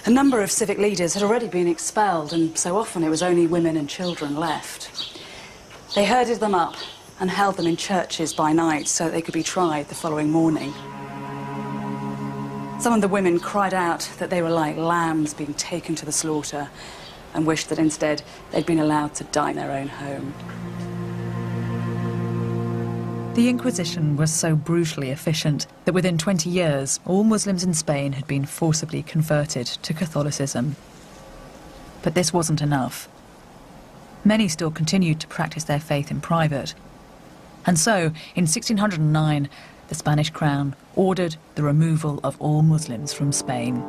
Speaker 1: A number of civic leaders had already been expelled, and so often it was only women and children left. They herded them up and held them in churches by night so that they could be tried the following morning. Some of the women cried out that they were like lambs being taken to the slaughter and wished that instead they'd been allowed to die in their own home.
Speaker 2: The Inquisition was so brutally efficient that within 20 years, all Muslims in Spain had been forcibly converted to Catholicism. But this wasn't enough. Many still continued to practice their faith in private. And so, in 1609, the Spanish crown ordered the removal of all Muslims from Spain.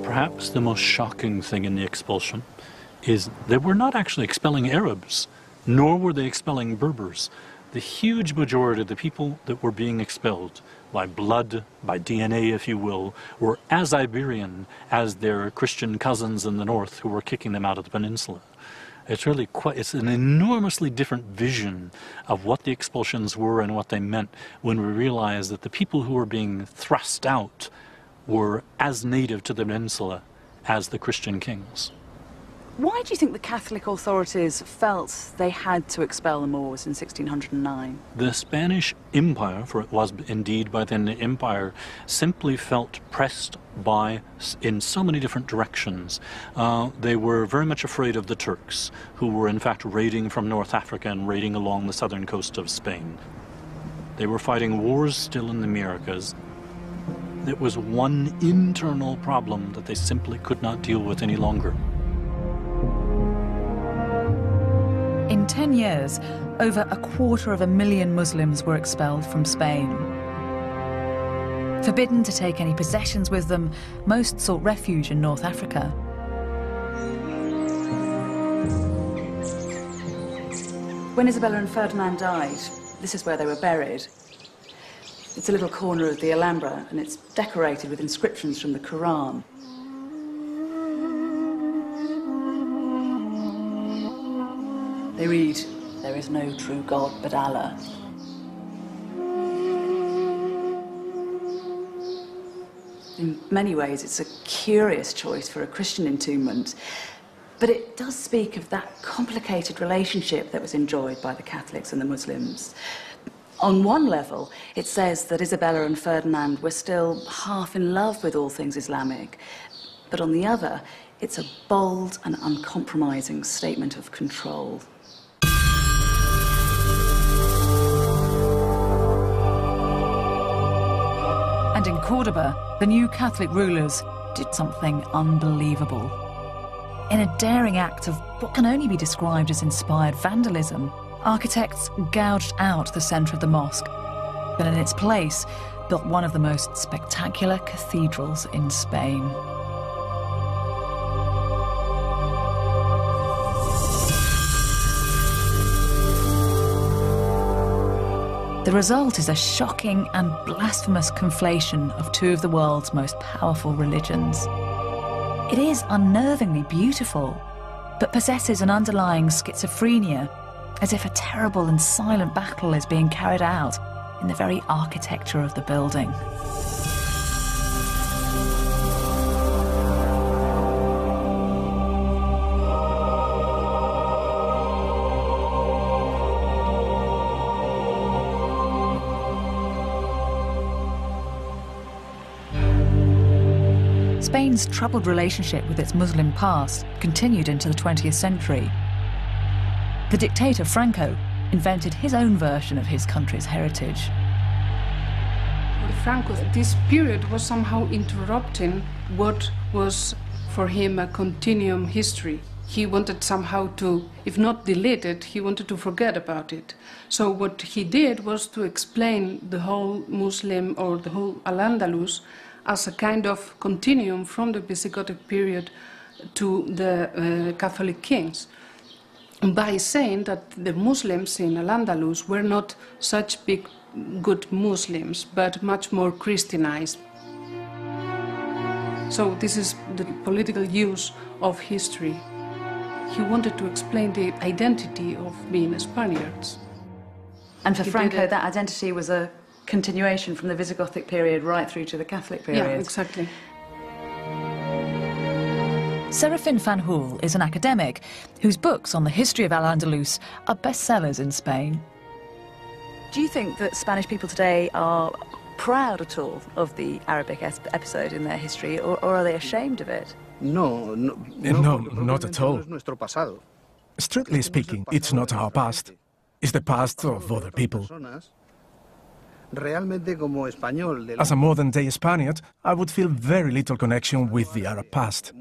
Speaker 13: Perhaps the most shocking thing in the expulsion is they were not actually expelling Arabs, nor were they expelling Berbers. The huge majority of the people that were being expelled by blood, by DNA, if you will, were as Iberian as their Christian cousins in the north who were kicking them out of the peninsula. It's really it's an enormously different vision of what the expulsions were and what they meant when we realize that the people who were being thrust out were as native to the peninsula as the Christian kings.
Speaker 1: Why do you think the Catholic authorities felt they had to expel the Moors in 1609?
Speaker 13: The Spanish Empire, for it was indeed by then the empire, simply felt pressed in so many different directions. They were very much afraid of the Turks, who were in fact raiding from North Africa and raiding along the southern coast of Spain. They were fighting wars still in the Americas. It was one internal problem that they simply could not deal with any longer.
Speaker 2: In 10 years, over 250,000 Muslims were expelled from Spain. Forbidden to take any possessions with them, most sought refuge in North Africa.
Speaker 1: When Isabella and Ferdinand died, this is where they were buried. It's a little corner of the Alhambra, and it's decorated with inscriptions from the Quran. They read, "There is no true God but Allah." In many ways, it's a curious choice for a Christian entombment, but it does speak of that complicated relationship that was enjoyed by the Catholics and the Muslims. On one level, it says that Isabella and Ferdinand were still half in love with all things Islamic, but on the other, it's a bold and uncompromising statement of control.
Speaker 2: And in Cordoba, the new Catholic rulers did something unbelievable. In a daring act of what can only be described as inspired vandalism, architects gouged out the centre of the mosque, but in its place built one of the most spectacular cathedrals in Spain. The result is a shocking and blasphemous conflation of two of the world's most powerful religions. It is unnervingly beautiful, but possesses an underlying schizophrenia, as if a terrible and silent battle is being carried out in the very architecture of the building. Spain's troubled relationship with its Muslim past continued into the 20th century. The dictator Franco invented his own version of his country's heritage.
Speaker 19: For Franco, this period was somehow interrupting what was for him a continuum history. He wanted somehow to, if not delete it, he wanted to forget about it. So what he did was to explain the whole Muslim or the whole Al-Andalus as a kind of continuum from the Visigothic period to the Catholic kings, by saying that the Muslims in Al-Andalus were not such big, good Muslims, but much more Christianized. So this is the political use of history. He wanted to explain the identity of being Spaniards.
Speaker 7: And for Franco, that identity was a continuation from the Visigothic period right through to the Catholic period.
Speaker 19: Yeah, exactly.
Speaker 2: Serafin Fanjul is an academic whose books on the history of Al-Andalus are bestsellers in Spain.
Speaker 1: Do you think that Spanish people today are proud at all of the Arabic episode in their history, or are they ashamed of it?
Speaker 9: No, not at all. Strictly speaking, it's not our past. It's the past of other people. As a modern-day Spaniard, I would feel very little connection with the Arab past.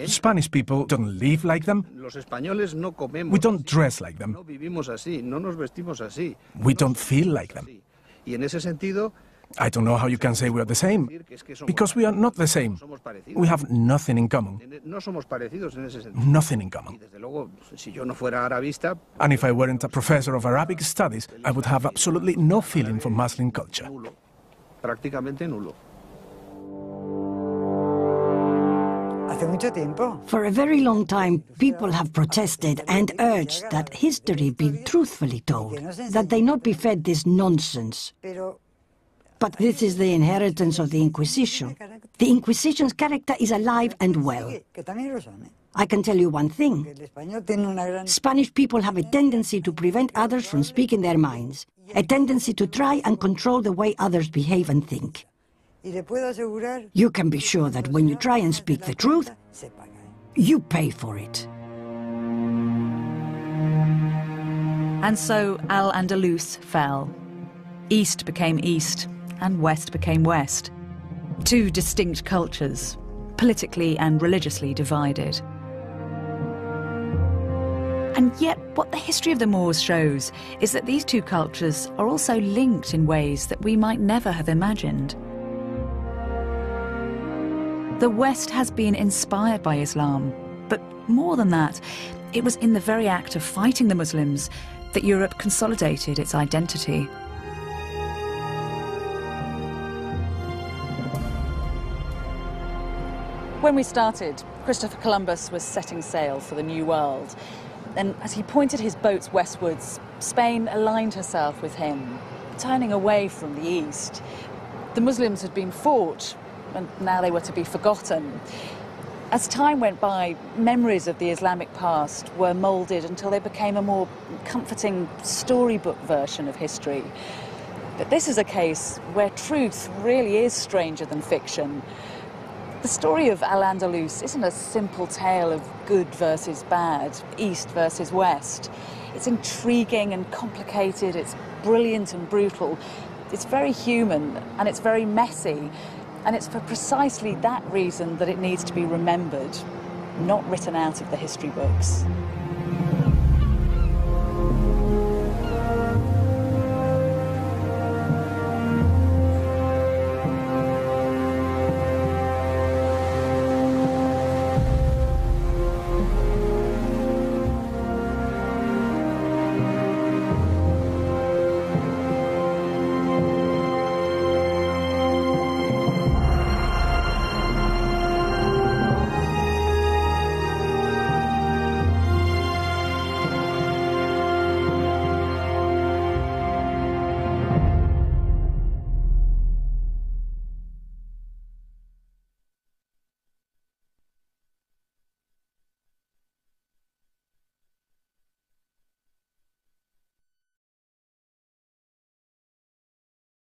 Speaker 9: Spanish people don't live like them. We don't dress like them. We don't feel like them. I don't know how you can say we are the same, because we are not the same. We have nothing in common. Nothing in common. And if I weren't a professor of Arabic studies, I would have absolutely no feeling for Muslim culture.
Speaker 15: For a very long time, people have protested and urged that history be truthfully told, that they not be fed this nonsense. But this is the inheritance of the Inquisition. The Inquisition's character is alive and well. I can tell you one thing. Spanish people have a tendency to prevent others from speaking their minds, a tendency to try and control the way others behave and think. You can be sure that when you try and speak the truth, you pay for it.
Speaker 2: And so Al-Andalus fell. East became East, and West became West. Two distinct cultures, politically and religiously divided. And yet, what the history of the Moors shows is that these two cultures are also linked in ways that we might never have imagined. The West has been inspired by Islam, but more than that, it was in the very act of fighting the Muslims that Europe consolidated its identity.
Speaker 7: When we started, Christopher Columbus was setting sail for the New World. And as he pointed his boats westwards, Spain aligned herself with him, turning away from the East. The Muslims had been fought, and now they were to be forgotten. As time went by, memories of the Islamic past were moulded until they became a more comforting storybook version of history. But this is a case where truth really is stranger than fiction. The story of Al-Andalus isn't a simple tale of good versus bad, East versus West. It's intriguing and complicated, it's brilliant and brutal, it's very human and it's very messy. And it's for precisely that reason that it needs to be remembered, not written out of the history books.